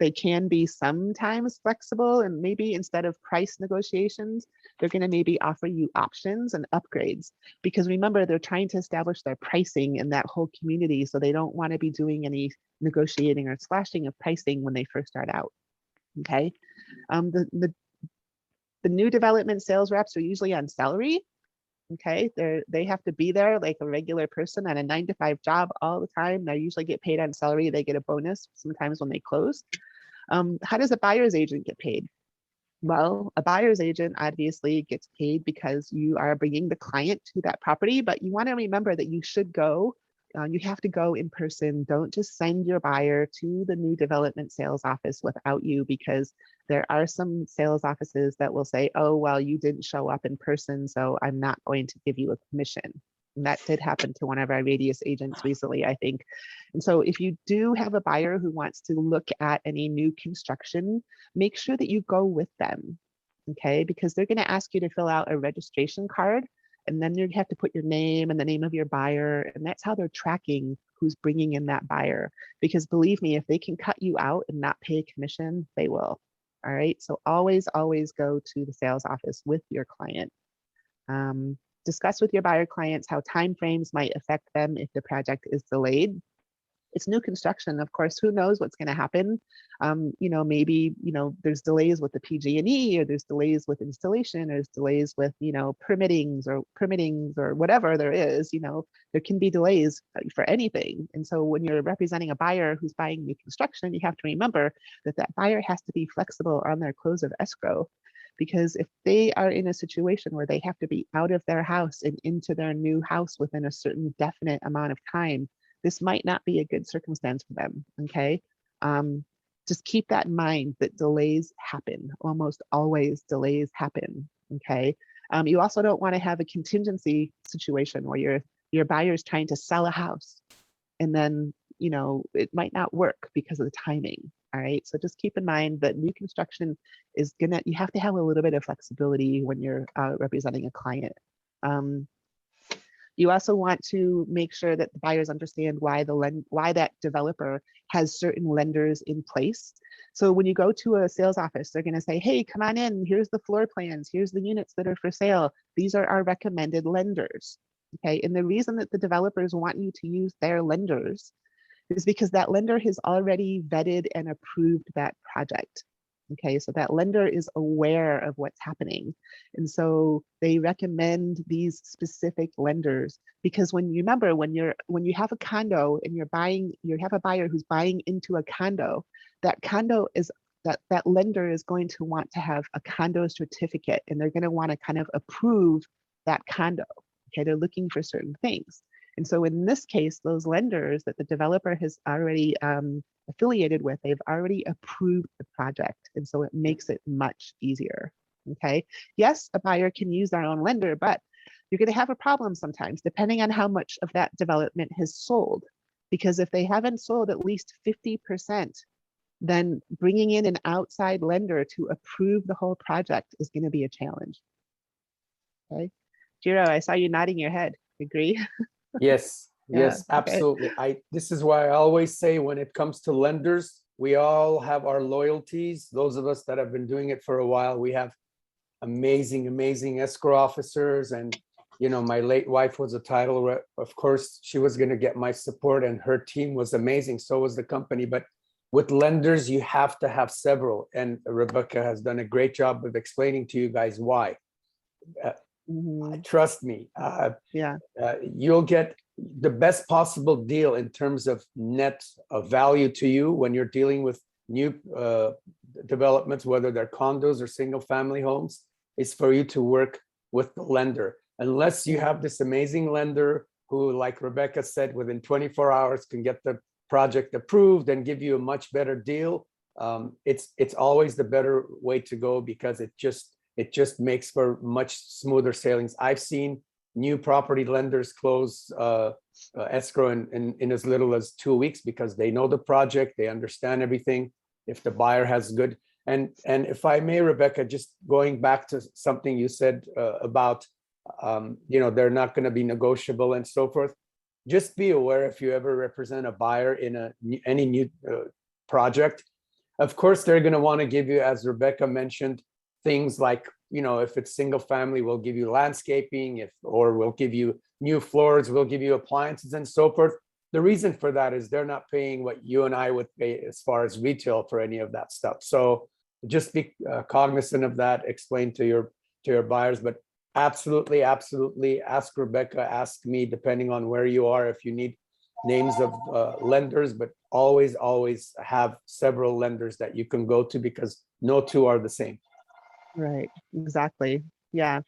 they can be sometimes flexible, and maybe instead of price negotiations, they're going to maybe offer you options and upgrades, because remember, they're trying to establish their pricing in that whole community, so they don't want to be doing any negotiating or slashing of pricing when they first start out. Okay, the new development sales reps are usually on salary. Okay, they have to be there like a regular person on a 9-to-5 job all the time. They usually get paid on salary. They get a bonus sometimes when they close. How does a buyer's agent get paid? Well, a buyer's agent obviously gets paid because you are bringing the client to that property, but you want to remember that you should go. You have to go in person. Don't just send your buyer to the new development sales office without you, because there are some sales offices that will say, oh, well, you didn't show up in person, so I'm not going to give you a commission. And that did happen to one of our radius agents recently, I think. And so if you do have a buyer who wants to look at any new construction, make sure that you go with them, okay? Because they're going to ask you to fill out a registration card, and then you have to put your name and the name of your buyer, and that's how they're tracking who's bringing in that buyer. Because believe me, if they can cut you out and not pay a commission, they will. All right, so always, always go to the sales office with your client. Discuss with your buyer clients how timeframes might affect them if the project is delayed. It's new construction, of course, who knows what's going to happen. Maybe, there's delays with the PG&E, or there's delays with installation, or there's delays with, permittings or whatever there is, there can be delays for anything. And so when you're representing a buyer who's buying new construction, you have to remember that that buyer has to be flexible on their close of escrow. Because if they are in a situation where they have to be out of their house and into their new house within a certain definite amount of time, this might not be a good circumstance for them, okay? Just keep that in mind, that delays happen. Almost always delays happen, okay? You also don't want to have a contingency situation where your buyer's trying to sell a house, and then, it might not work because of the timing. All right, so just keep in mind that new construction is you have to have a little bit of flexibility when you're representing a client. You also want to make sure that the buyers understand why that developer has certain lenders in place. So when you go to a sales office, they're going to say, hey, come on in, here's the floor plans, here's the units that are for sale. These are our recommended lenders. Okay, and the reason that the developers want you to use their lenders is because that lender has already vetted and approved that project. Okay, so that lender is aware of what's happening. And so they recommend these specific lenders, because when you have a condo and you have a buyer who's buying into a condo, that lender is going to want to have a condo certificate, and they're going to want to kind of approve that condo. Okay, they're looking for certain things. And so in this case, those lenders that the developer has already affiliated with, they've already approved the project. And so it makes it much easier, okay? Yes, a buyer can use their own lender, but you're gonna have a problem sometimes, depending on how much of that development has sold. Because if they haven't sold at least 50%, then bringing in an outside lender to approve the whole project is gonna be a challenge, okay? Jiro, I saw you nodding your head, agree? Yes, Yeah, yes, okay. absolutely. This is why I always say, when it comes to lenders, we all have our loyalties. Those of us that have been doing it for a while, we have amazing, amazing escrow officers. And, my late wife was a title rep. Of course, she was going to get my support, and her team was amazing. So was the company. But with lenders, you have to have several. And Rebecca has done a great job of explaining to you guys why. Trust me, you'll get the best possible deal in terms of net value to you when you're dealing with new developments, whether they're condos or single family homes, is for you to work with the lender. Unless you have this amazing lender who, like Rebecca said, within 24 hours can get the project approved and give you a much better deal. It's always the better way to go, because it just makes for much smoother sailings. I've seen new property lenders close escrow in as little as 2 weeks, because they know the project, they understand everything. If the buyer has good, and if I may, Rebecca, just going back to something you said about, they're not going to be negotiable and so forth. Just be aware, if you ever represent a buyer in any new project, of course, they're going to want to give you, as Rebecca mentioned, things like, if it's single family, we'll give you landscaping, or we'll give you new floors, we'll give you appliances and so forth. The reason for that is they're not paying what you and I would pay as far as retail for any of that stuff. So just be cognizant of that, explain to your buyers, but absolutely ask Rebecca, ask me, depending on where you are, if you need names of lenders, but always have several lenders that you can go to because no two are the same. Right, exactly. Yeah.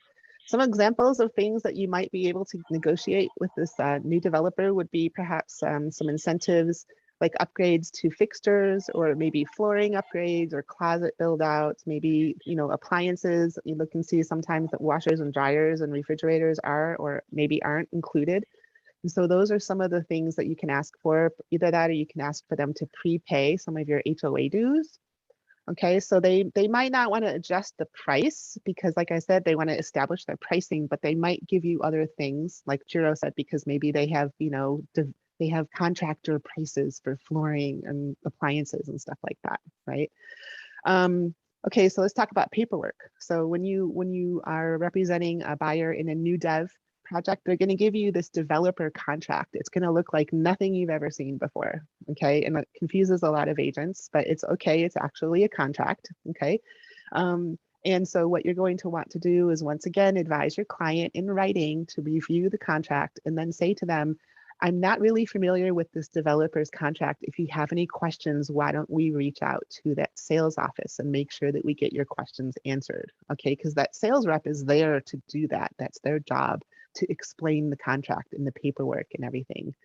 Some examples of things that you might be able to negotiate with this new developer would be perhaps some incentives like upgrades to fixtures, or maybe flooring upgrades or closet build outs, maybe, you know, appliances. You look and see sometimes that washers and dryers and refrigerators are or maybe aren't included. And so those are some of the things that you can ask for. Either that, or you can ask for them to prepay some of your HOA dues. Okay, so they might not want to adjust the price because, like I said, they want to establish their pricing, but they might give you other things, like Jiro said, because maybe they have, you know, they have contractor prices for flooring and appliances and stuff like that, right? Okay, so let's talk about paperwork. So when you are representing a buyer in a new dev project, they're going to give you this developer contract. It's going to look like nothing you've ever seen before. Okay, and it confuses a lot of agents, but it's okay. It's actually a contract. Okay. And so what you're going to want to do is, once again, advise your client in writing to review the contract and then say to them, I'm not really familiar with this developer's contract. If you have any questions, why don't we reach out to that sales office and make sure that we get your questions answered? Okay, because that sales rep is there to do that. That's their job, to explain the contract and the paperwork and everything.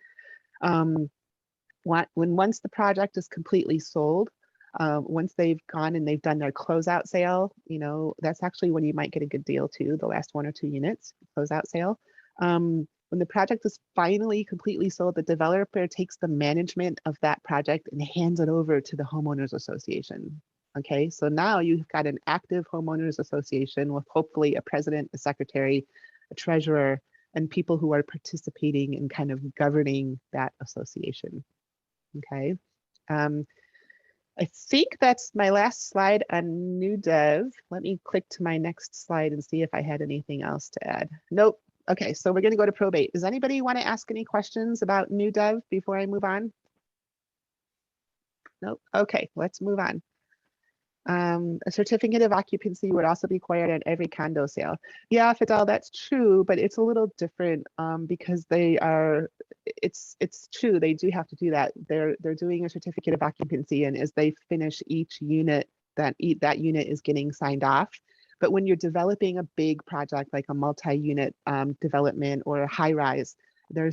Once the project is completely sold, once they've gone and they've done their closeout sale, you know, that's actually when you might get a good deal too, the last 1 or 2 units, closeout sale. When the project is finally completely sold, the developer takes the management of that project and hands it over to the homeowners association. Okay, so now you've got an active homeowners association with hopefully a president, a secretary, a treasurer, and people who are participating in kind of governing that association. Okay. I think that's my last slide on new dev. Let me click to my next slide and see if I had anything else to add. Nope. Okay, so we're going to go to probate. Does anybody want to ask any questions about new dev before I move on? Nope. Okay, let's move on. A certificate of occupancy would also be required at every condo sale. Yeah, Fidel, that's true, but it's a little different because they are. It's true, they do have to do that. They're doing a certificate of occupancy, and as they finish each unit, that unit is getting signed off. But when you're developing a big project like a multi-unit development or a high-rise, their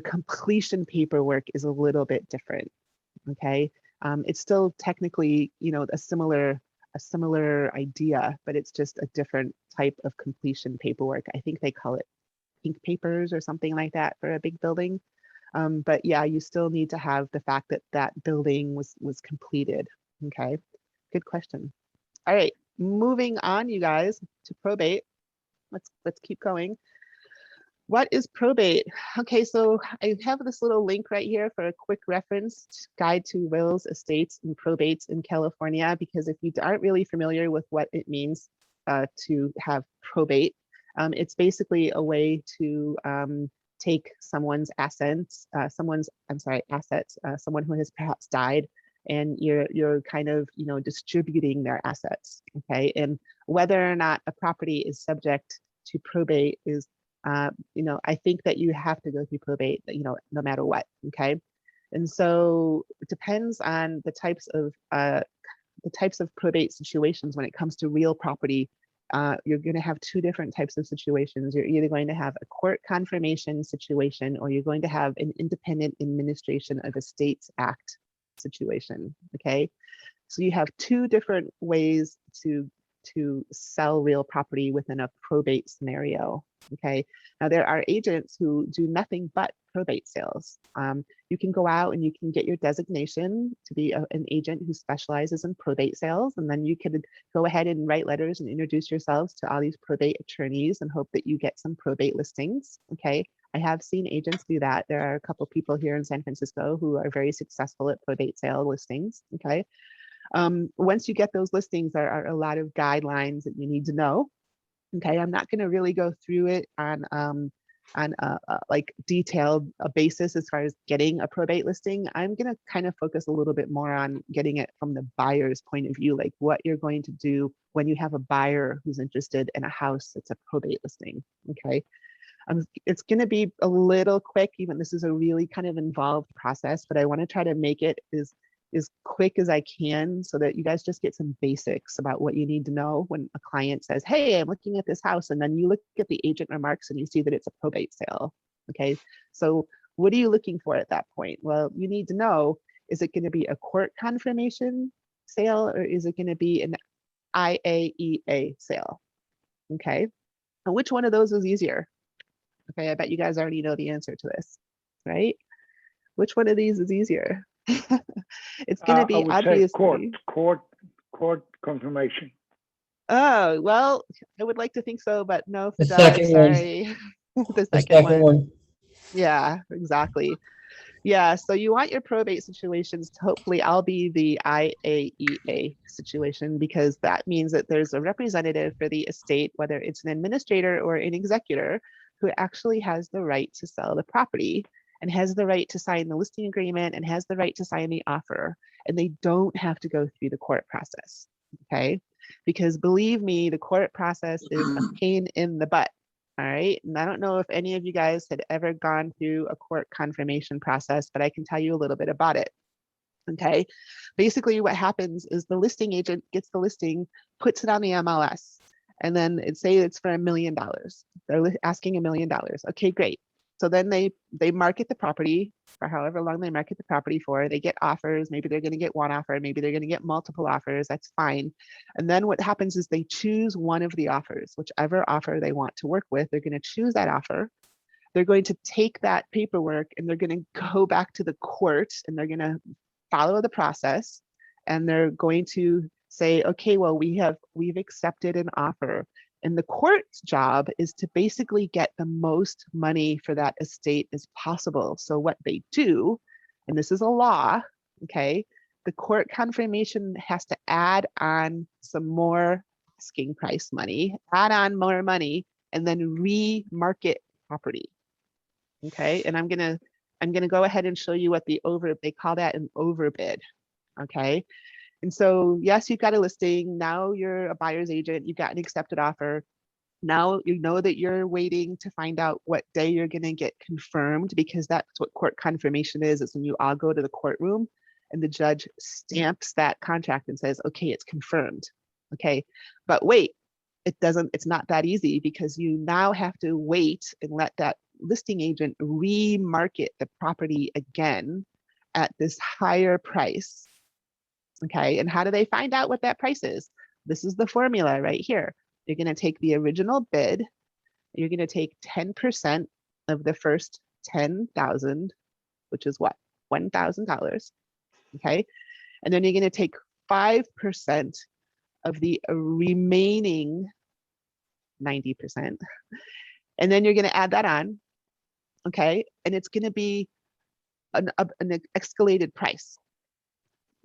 completion paperwork is a little bit different. Okay. It's still technically, you know, a similar idea, but it's just a different type of completion paperwork. I think they call it pink papers or something like that for a big building. But yeah, you still need to have the fact that that building was completed. Okay, good question. All right, moving on, you guys, to probate. Let's keep going. What is probate? Okay, so I have this little link right here for a quick reference, Guide to Wills, Estates, and Probates in California, because if you aren't really familiar with what it means to have probate, it's basically a way to take someone's assets, someone who has perhaps died, and you're kind of, you know, distributing their assets. Okay, and whether or not a property is subject to probate is you know, I think that you have to go through probate, you know, no matter what. Okay. And so it depends on the types of probate situations. When it comes to real property, you're going to have 2 different types of situations. You're either going to have a court confirmation situation, or you're going to have an independent administration of estates act situation. Okay. So you have 2 different ways to sell real property within a probate scenario. Okay, now there are agents who do nothing but probate sales. You can go out and you can get your designation to be an agent who specializes in probate sales, and then you can go ahead and write letters and introduce yourselves to all these probate attorneys and hope that you get some probate listings. Okay, I have seen agents do that. There are a couple of people here in San Francisco who are very successful at probate sale listings. Okay. Once you get those listings, there are a lot of guidelines that you need to know. Okay, I'm not going to really go through it on a like detailed basis as far as getting a probate listing. I'm going to kind of focus a little bit more on getting it from the buyer's point of view, like what you're going to do when you have a buyer who's interested in a house that's a probate listing. Okay. It's going to be a little quick, even this is a really kind of involved process, but I want to try to make it as quick as I can so that you guys just get some basics about what you need to know when a client says, hey, I'm looking at this house. And then you look at the agent remarks and you see that it's a probate sale. Okay. So what are you looking for at that point? Well, you need to know, is it going to be a court confirmation sale or is it going to be an IAEA sale? Okay. And which one of those is easier? Okay. I bet you guys already know the answer to this, right? Which one of these is easier? It's going to be I would obviously say court confirmation. Oh, well, I would like to think so, but no, The Fidel, second one. sorry. The The second second one. one. Yeah, exactly. Yeah, so you want your probate situations to hopefully all be the IAEA situation because that means that there's a representative for the estate, whether it's an administrator or an executor, who actually has the right to sell the property and has the right to sign the listing agreement and has the right to sign the offer. And they don't have to go through the court process, okay? Because believe me, the court process is a pain in the butt. All right. And I don't know if any of you guys had ever gone through a court confirmation process, but I can tell you a little bit about it. Okay. Basically, what happens is the listing agent gets the listing, puts it on the MLS, and then it say it's for $1 million. They're asking $1 million. Okay, great. So then they market the property for however long they market the property for. They get offers. Maybe they're going to get one offer. Maybe they're going to get multiple offers. That's fine. And then what happens is they choose one of the offers, whichever offer they want to work with. They're going to choose that offer. They're going to take that paperwork and they're going to go back to the court and they're going to follow the process. And they're going to say, okay, well, we've accepted an offer. And the court's job is to basically get the most money for that estate as possible. So what they do, and this is a law, okay, the court confirmation has to add on some more asking price money, add on more money, and then remarket property. Okay, and I'm gonna go ahead and show you what they call that an overbid. Okay. And so, yes, you've got a listing. Now you're a buyer's agent. You've got an accepted offer. Now you know that you're waiting to find out what day you're going to get confirmed because that's what court confirmation is. It's when you all go to the courtroom and the judge stamps that contract and says, okay, it's confirmed. Okay. But wait, it's not that easy because you now have to wait and let that listing agent remarket the property again at this higher price. Okay, and how do they find out what that price is? This is the formula right here. You're going to take the original bid. You're going to take 10% of the first 10,000, which is what? $1,000. Okay, and then you're going to take 5% of the remaining 90%, and then you're going to add that on. Okay, and it's going to be an escalated price.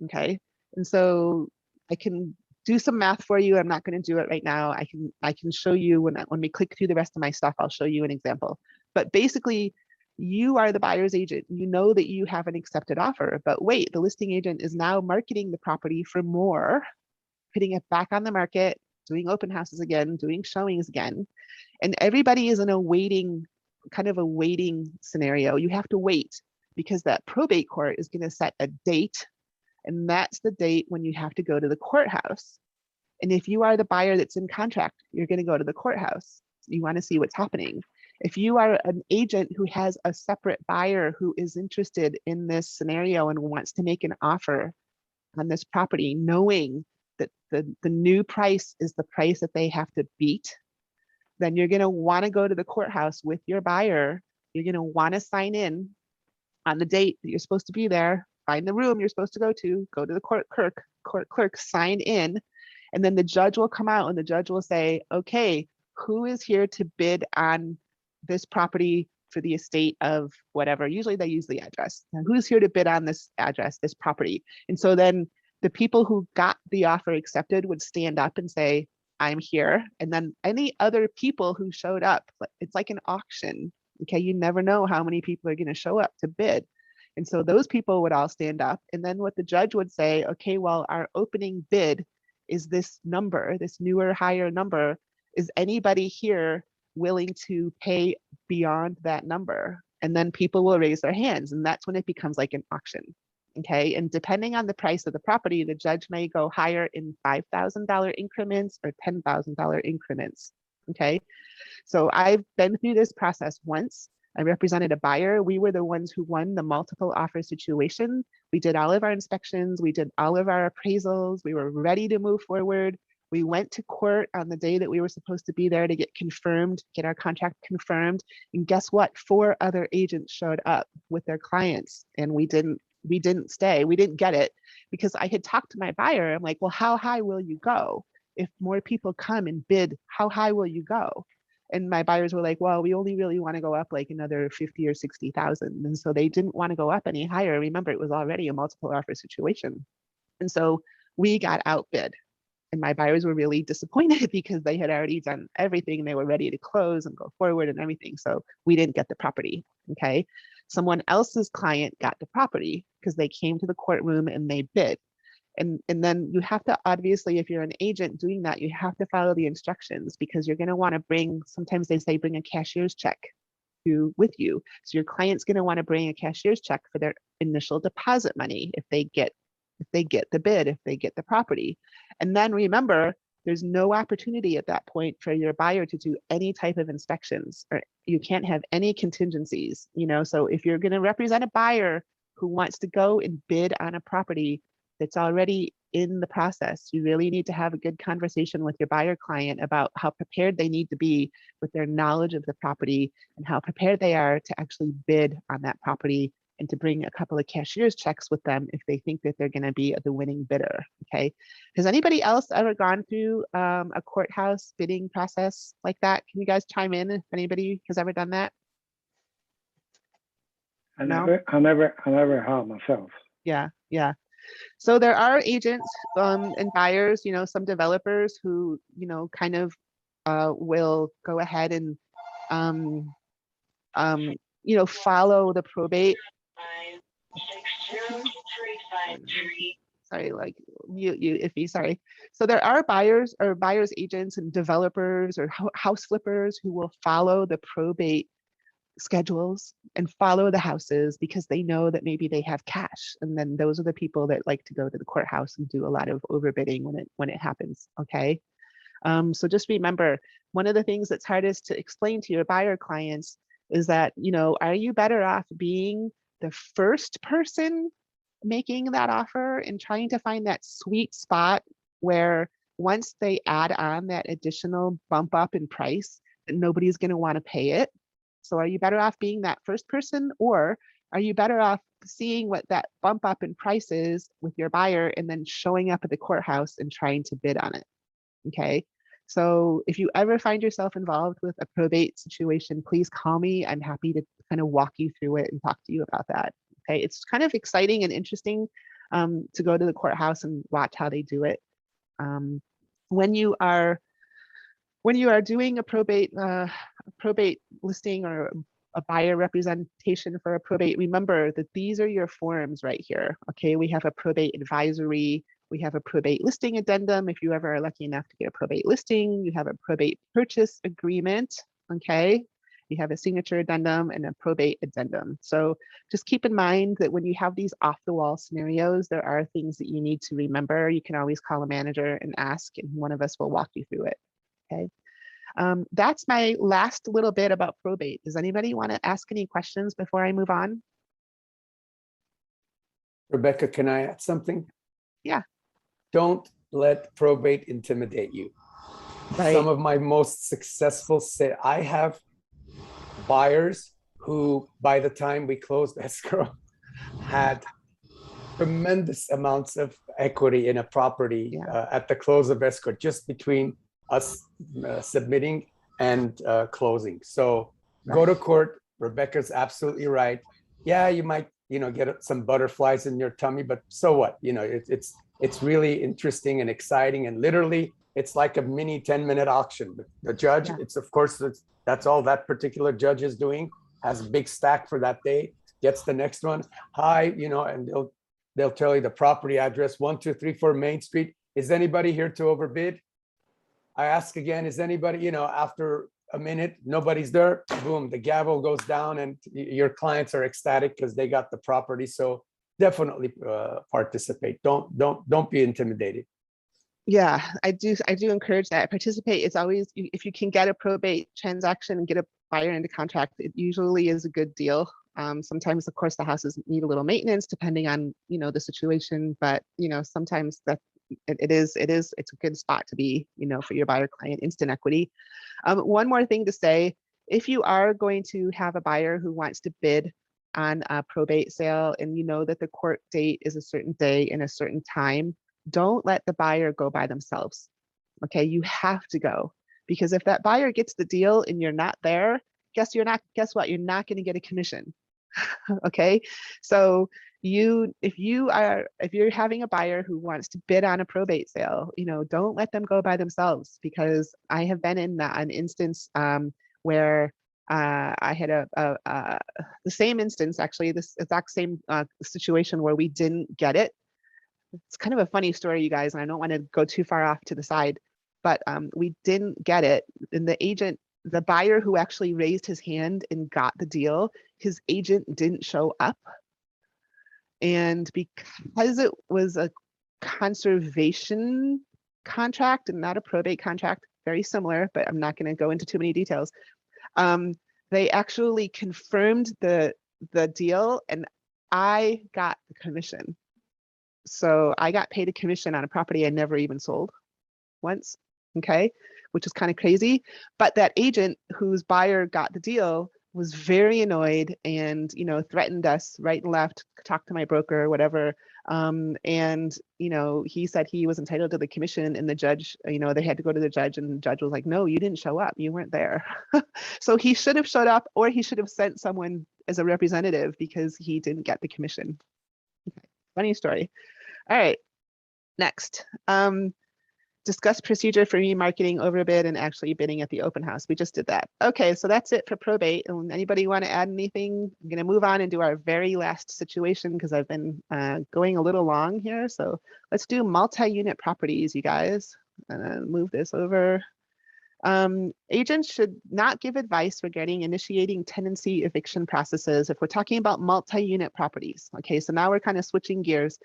Okay. And so I can do some math for you. I'm not going to do it right now. I can show you when we click through the rest of my stuff, I'll show you an example. But basically, you are the buyer's agent. You know that you have an accepted offer, but wait, the listing agent is now marketing the property for more, putting it back on the market, doing open houses again, doing showings again. And everybody is in a waiting scenario. You have to wait because that probate court is going to set a date. And that's the date when you have to go to the courthouse. And if you are the buyer that's in contract, you're going to go to the courthouse. You want to see what's happening. If you are an agent who has a separate buyer who is interested in this scenario and wants to make an offer on this property, knowing that the new price is the price that they have to beat, then you're going to want to go to the courthouse with your buyer. You're going to want to sign in on the date that you're supposed to be there. Find the room you're supposed to go to the court clerk, sign in, and then the judge will come out and the judge will say, okay, who is here to bid on this property for the estate of whatever? Usually they use the address. Now, who's here to bid on this address, this property? And so then the people who got the offer accepted would stand up and say, I'm here. And then any other people who showed up, it's like an auction. Okay, you never know how many people are going to show up to bid. And so those people would all stand up. And then what the judge would say, okay, well, our opening bid is this number, this newer, higher number. Is anybody here willing to pay beyond that number. And then people will raise their hands, and that's when it becomes like an auction. Okay, and depending on the price of the property, the judge may go higher in $5,000 increments or $10,000 increments. Okay, so I've been through this process once. I represented a buyer. We were the ones who won the multiple offer situation. We did all of our inspections. We did all of our appraisals. We were ready to move forward. We went to court on the day that we were supposed to be there to get confirmed, get our contract confirmed. And guess what? 4 other agents showed up with their clients, and we didn't stay. We didn't get it because I had talked to my buyer. I'm like, well, how high will you go? If more people come and bid, how high will you go? And my buyers were like, well, we only really want to go up like another 50 or 60,000. And so they didn't want to go up any higher. Remember, it was already a multiple offer situation. And so we got outbid. And my buyers were really disappointed because they had already done everything and they were ready to close and go forward and everything. So we didn't get the property. Okay. Someone else's client got the property because they came to the courtroom and they bid. And then you have to, obviously, if you're an agent doing that, you have to follow the instructions because you're going to want to bring, sometimes they say bring a cashier's check with you. So your client's going to want to bring a cashier's check for their initial deposit money if they get the bid, if they get the property. And then remember, there's no opportunity at that point for your buyer to do any type of inspections, or you can't have any contingencies, so if you're going to represent a buyer who wants to go and bid on a property that's already in the process, you really need to have a good conversation with your buyer client about how prepared they need to be with their knowledge of the property and how prepared they are to actually bid on that property, and to bring a couple of cashier's checks with them if they think that they're going to be the winning bidder. Okay. Has anybody else ever gone through a courthouse bidding process like that? Can you guys chime in if anybody has ever done that? I never have myself. Yeah. So there are agents and buyers, some developers who, kind of will go ahead and, follow the probate. Sorry, like mute you, Iffy, sorry. So there are buyers agents and developers or house flippers who will follow the probate schedules and follow the houses because they know that maybe they have cash. And then those are the people that like to go to the courthouse and do a lot of overbidding when it happens. Okay. So just remember, one of the things that's hardest to explain to your buyer clients is that, are you better off being the first person making that offer and trying to find that sweet spot where once they add on that additional bump up in price, that nobody's going to want to pay it? So are you better off being that first person, or are you better off seeing what that bump up in price is with your buyer and then showing up at the courthouse and trying to bid on it? Okay. So if you ever find yourself involved with a probate situation, please call me. I'm happy to kind of walk you through it and talk to you about that. Okay. It's kind of exciting and interesting to go to the courthouse and watch how they do it. When you are doing a probate listing or a buyer representation for a probate, remember that these are your forms right here. Okay, we have a probate advisory, we have a probate listing addendum. If you ever are lucky enough to get a probate listing, you have a probate purchase agreement. Okay, you have a signature addendum and a probate addendum. So just keep in mind that when you have these off the wall scenarios, there are things that you need to remember. You can always call a manager and ask, and one of us will walk you through it. Okay. That's my last little bit about probate. Does anybody want to ask any questions before I move on? Rebecca, can I add something? Yeah. Don't let probate intimidate you. Right. Some of my most successful I have buyers who, by the time we closed escrow, had tremendous amounts of equity in a property at the close of escrow, just between us submitting and closing. So go to court. Rebecca's absolutely right. Yeah, you might, get some butterflies in your tummy, but so what? It's really interesting and exciting, and literally it's like a mini 10-minute auction. The judge, that's all that particular judge is doing, has a big stack for that day, gets the next one. Hi, and they'll tell you the property address, 1234 Main Street. Is anybody here to overbid? I ask again, is anybody, after a minute, nobody's there, boom, the gavel goes down and your clients are ecstatic because they got the property. So definitely participate. Don't be intimidated. Yeah, I do encourage that. Participate. It's always, if you can get a probate transaction and get a buyer into contract, it usually is a good deal. Sometimes, of course, the houses need a little maintenance depending on, the situation, but, sometimes that it's a good spot to be, for your buyer client instant equity. One more thing to say, if you are going to have a buyer who wants to bid on a probate sale and you know that the court date is a certain day and a certain time, don't let the buyer go by themselves. Okay, you have to go, because if that buyer gets the deal and you're not there, guess what? You're not going to get a commission. Okay, so if you're having a buyer who wants to bid on a probate sale, don't let them go by themselves, because I have been in an instance where I had the same instance, actually, this exact same situation where we didn't get it. It's kind of a funny story, you guys, and I don't want to go too far off to the side, but we didn't get it. And the buyer who actually raised his hand and got the deal, his agent didn't show up. And because it was a conservation contract and not a probate contract, very similar, but I'm not going to go into too many details. They actually confirmed the deal and I got the commission. So I got paid a commission on a property I never even sold once, okay, which is kind of crazy. But that agent whose buyer got the deal was very annoyed and, threatened us right and left, talked to my broker, whatever. And, he said he was entitled to the commission, and the judge, they had to go to the judge, and the judge was like, no, you didn't show up. You weren't there. So he should have showed up, or he should have sent someone as a representative, because he didn't get the commission. Okay. Funny story. All right, next. Discuss procedure for remarketing, overbid, and actually bidding at the open house. We just did that. Okay, so that's it for probate. Anybody want to add anything? I'm going to move on and do our very last situation, because I've been going a little long here. So let's do multi-unit properties, you guys. And move this over. Agents should not give advice regarding initiating tenancy eviction processes if we're talking about multi-unit properties. Okay, so now we're kind of switching gears.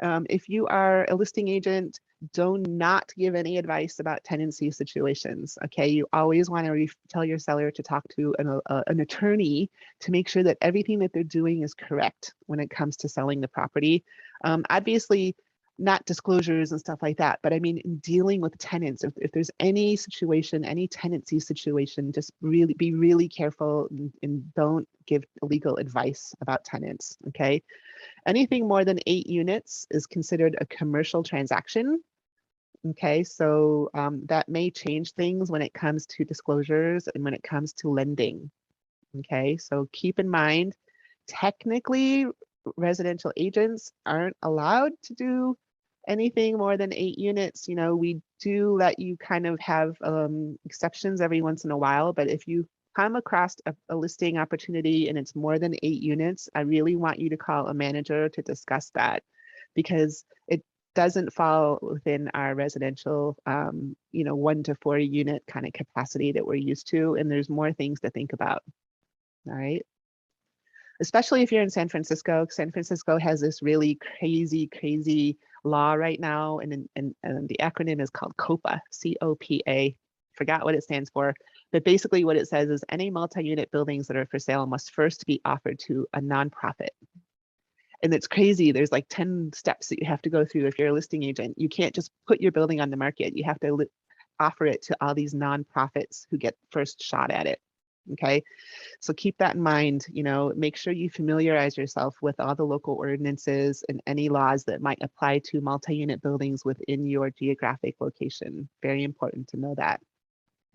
If you are a listing agent, do not give any advice about tenancy situations. Okay, you always want to tell your seller to talk to an attorney to make sure that everything that they're doing is correct when it comes to selling the property. Obviously, not disclosures and stuff like that, but I mean, in dealing with tenants, if there's any situation, any tenancy situation, just be really careful and don't give legal advice about tenants. Okay, anything more than 8 units is considered a commercial transaction. Okay, so that may change things when it comes to disclosures and when it comes to lending. Okay, so keep in mind, technically, residential agents aren't allowed to do anything more than 8 units. We do let you kind of have exceptions every once in a while, but if you come across a listing opportunity and it's more than 8 units, I really want you to call a manager to discuss that, because it doesn't fall within our residential 1 to 4 unit kind of capacity that we're used to, and there's more things to think about. All right, especially if you're in San Francisco. San Francisco has this really crazy law right now, and the acronym is called COPA, C-O-P-A. Forgot what it stands for, but basically what it says is any multi-unit buildings that are for sale must first be offered to a nonprofit. And it's crazy. There's like 10 steps that you have to go through if you're a listing agent. You can't just put your building on the market. You have to offer it to all these nonprofits who get first shot at it. Okay, so keep that in mind. Make sure you familiarize yourself with all the local ordinances and any laws that might apply to multi-unit buildings within your geographic location. Very important to know that.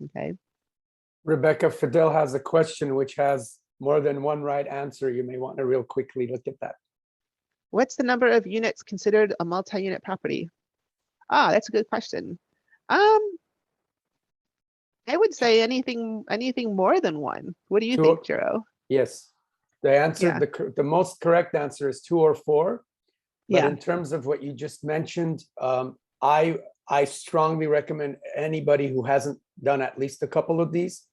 Okay. Rebecca, Fidel has a question which has more than one right answer. You may want to real quickly look at that. What's the number of units considered a multi-unit property? Ah, that's a good question. I would say anything more than 1. What do you think, Jiro? Yes, the answer, the most correct answer is 2 or 4. But in terms of what you just mentioned, I strongly recommend anybody who hasn't done at least a couple of these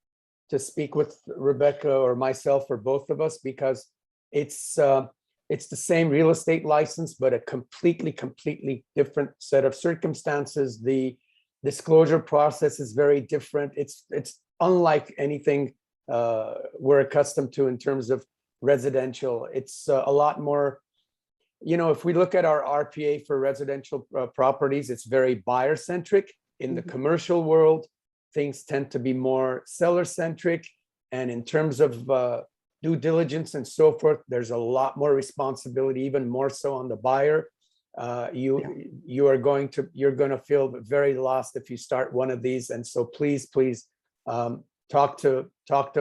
to speak with Rebecca or myself or both of us, because it's the same real estate license, but a completely different set of circumstances. The disclosure process is very different. It's unlike anything we're accustomed to in terms of residential. It's a lot more, if we look at our RPA for residential properties, it's very buyer centric. In the commercial world, things tend to be more seller centric. And in terms of due diligence and so forth, there's a lot more responsibility, even more so on the buyer. You're going to feel very lost if you start one of these. And so please talk to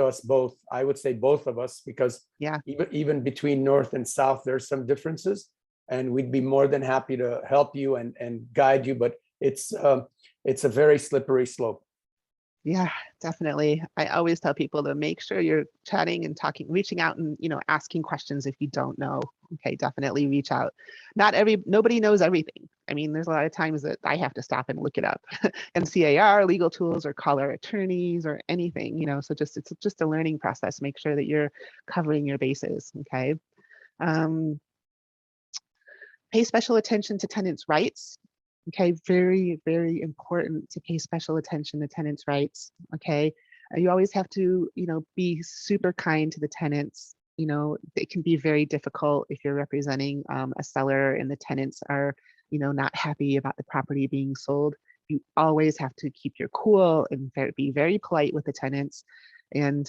us both. I would say both of us, because even between North and South, there's some differences, and we'd be more than happy to help you and guide you. But it's a very slippery slope. Yeah, definitely. I always tell people to make sure you're chatting and talking, reaching out and, asking questions if you don't know. Okay, definitely reach out. Nobody knows everything. I mean, there's a lot of times that I have to stop and look it up and CAR, legal tools, or call our attorneys or anything, so it's just a learning process. Make sure that you're covering your bases. Okay. Pay special attention to tenants' rights. Okay, very, very important to pay special attention to tenants' rights. Okay, you always have to, be super kind to the tenants. It can be very difficult if you're representing a seller and the tenants are, not happy about the property being sold. You always have to keep your cool and be very polite with the tenants. And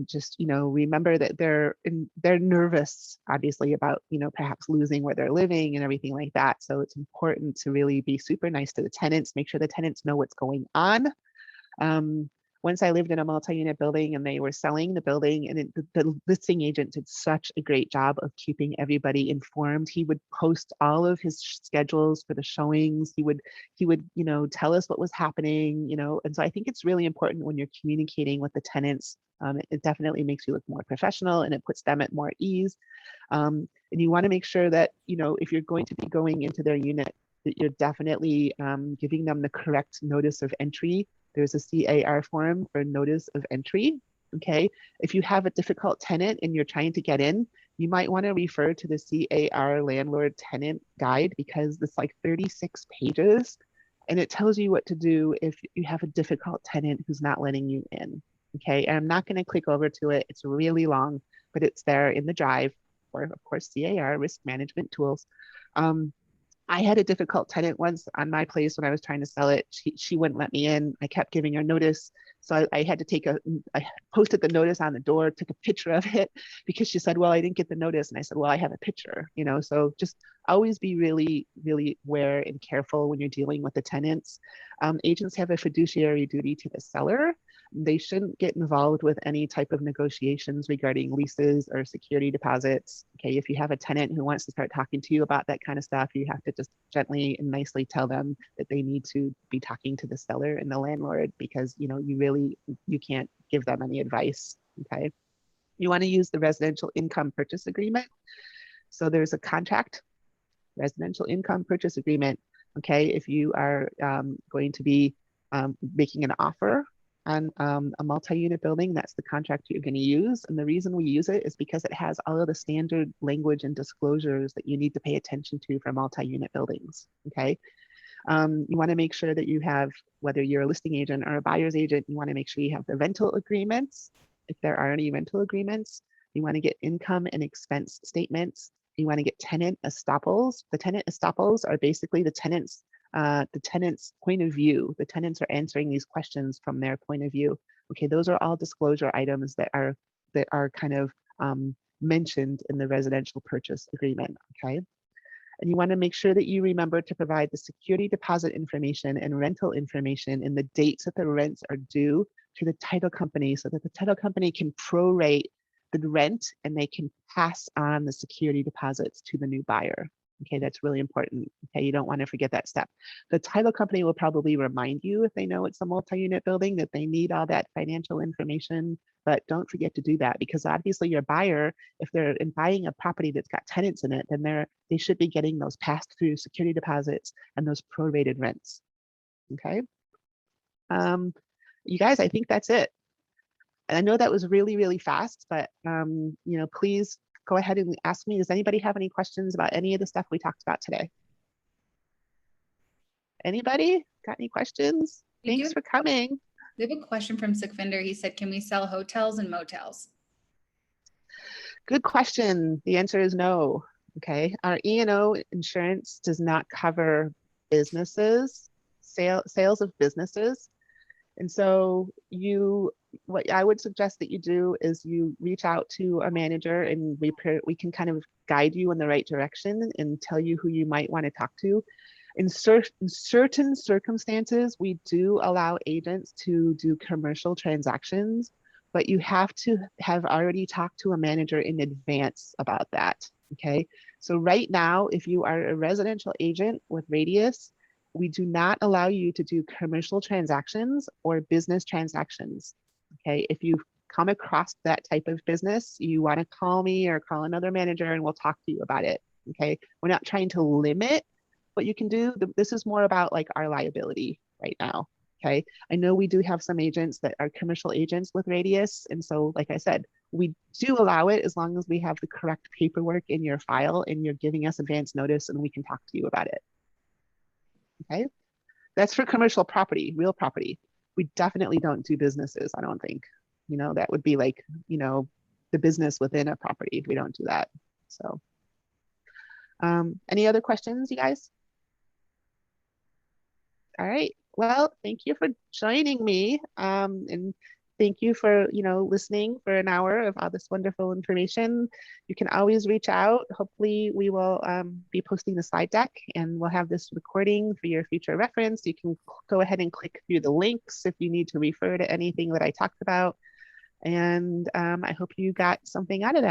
just, remember that they're nervous, obviously, about, perhaps losing where they're living and everything like that. So it's important to really be super nice to the tenants, make sure the tenants know what's going on. Once I lived in a multi-unit building and they were selling the building, and the listing agent did such a great job of keeping everybody informed. He would post all of his schedules for the showings. He would, tell us what was happening, and so I think it's really important when you're communicating with the tenants. It definitely makes you look more professional, and it puts them at more ease. And you want to make sure that, if you're going to be going into their unit, that you're definitely giving them the correct notice of entry. There's a CAR form for notice of entry. Okay. If you have a difficult tenant and you're trying to get in, you might want to refer to the CAR landlord tenant guide, because it's like 36 pages and it tells you what to do if you have a difficult tenant who's not letting you in. Okay. And I'm not going to click over to it. It's really long, but it's there in the drive, or of course, CAR risk management tools. I had a difficult tenant once on my place when I was trying to sell it. She wouldn't let me in. I kept giving her notice. So I had to I posted the notice on the door, took a picture of it, because she said, well, I didn't get the notice. And I said, well, I have a picture, so just always be really, really aware and careful when you're dealing with the tenants. Agents have a fiduciary duty to the seller. They shouldn't get involved with any type of negotiations regarding leases or security deposits. Okay, if you have a tenant who wants to start talking to you about that kind of stuff, you have to just gently and nicely tell them that they need to be talking to the seller and the landlord, because you can't give them any advice. Okay, you want to use the residential income purchase agreement. So there's a contract, residential income purchase agreement. Okay, if you are going to be making an offer on a multi-unit building, that's the contract you're going to use. And the reason we use it is because it has all of the standard language and disclosures that you need to pay attention to for multi-unit buildings. Okay. You want to make sure that you have, whether you're a listing agent or a buyer's agent, you want to make sure you have the rental agreements. If there are any rental agreements, you want to get income and expense statements. You want to get tenant estoppels. The tenant estoppels are basically the tenant's point of view. The tenants are answering these questions from their point of view. Okay, those are all disclosure items that are kind of mentioned in the residential purchase agreement. Okay, and you want to make sure that you remember to provide the security deposit information and rental information and the dates that the rents are due to the title company, so that the title company can prorate the rent and they can pass on the security deposits to the new buyer. Okay, that's really important. Okay, you don't want to forget that step. The title company will probably remind you, if they know it's a multi-unit building, that they need all that financial information, but don't forget to do that, because obviously your buyer, if they're buying a property that's got tenants in it, then they should be getting those passed through security deposits and those prorated rents. Okay, you guys, I think that's it. And I know that was really, really fast, but please go ahead and ask me. Does anybody have any questions about any of the stuff we talked about today? Anybody got any questions? Thanks for coming. We have a question from Sukhvinder. He said, can we sell hotels and motels? Good question. The answer is no. Okay. Our E&O insurance does not cover businesses, sales of businesses. And so what I would suggest that you do is you reach out to a manager, and we can kind of guide you in the right direction and tell you who you might want to talk to. In certain circumstances, we do allow agents to do commercial transactions, but you have to have already talked to a manager in advance about that. Okay. So right now, if you are a residential agent with Radius, we do not allow you to do commercial transactions or business transactions. Okay. If you come across that type of business, you want to call me or call another manager and we'll talk to you about it. Okay. We're not trying to limit what you can do. This is more about like our liability right now. Okay. I know we do have some agents that are commercial agents with Radius. And so, like I said, we do allow it as long as we have the correct paperwork in your file and you're giving us advance notice and we can talk to you about it. Okay. That's for commercial property, real property. We definitely don't do businesses, I don't think. That would be like, the business within a property. We don't do that. So any other questions, you guys? All right. Well, thank you for joining me. And thank you for, listening for an hour of all this wonderful information. You can always reach out. Hopefully we will be posting the slide deck and we'll have this recording for your future reference. You can go ahead and click through the links if you need to refer to anything that I talked about. And I hope you got something out of that.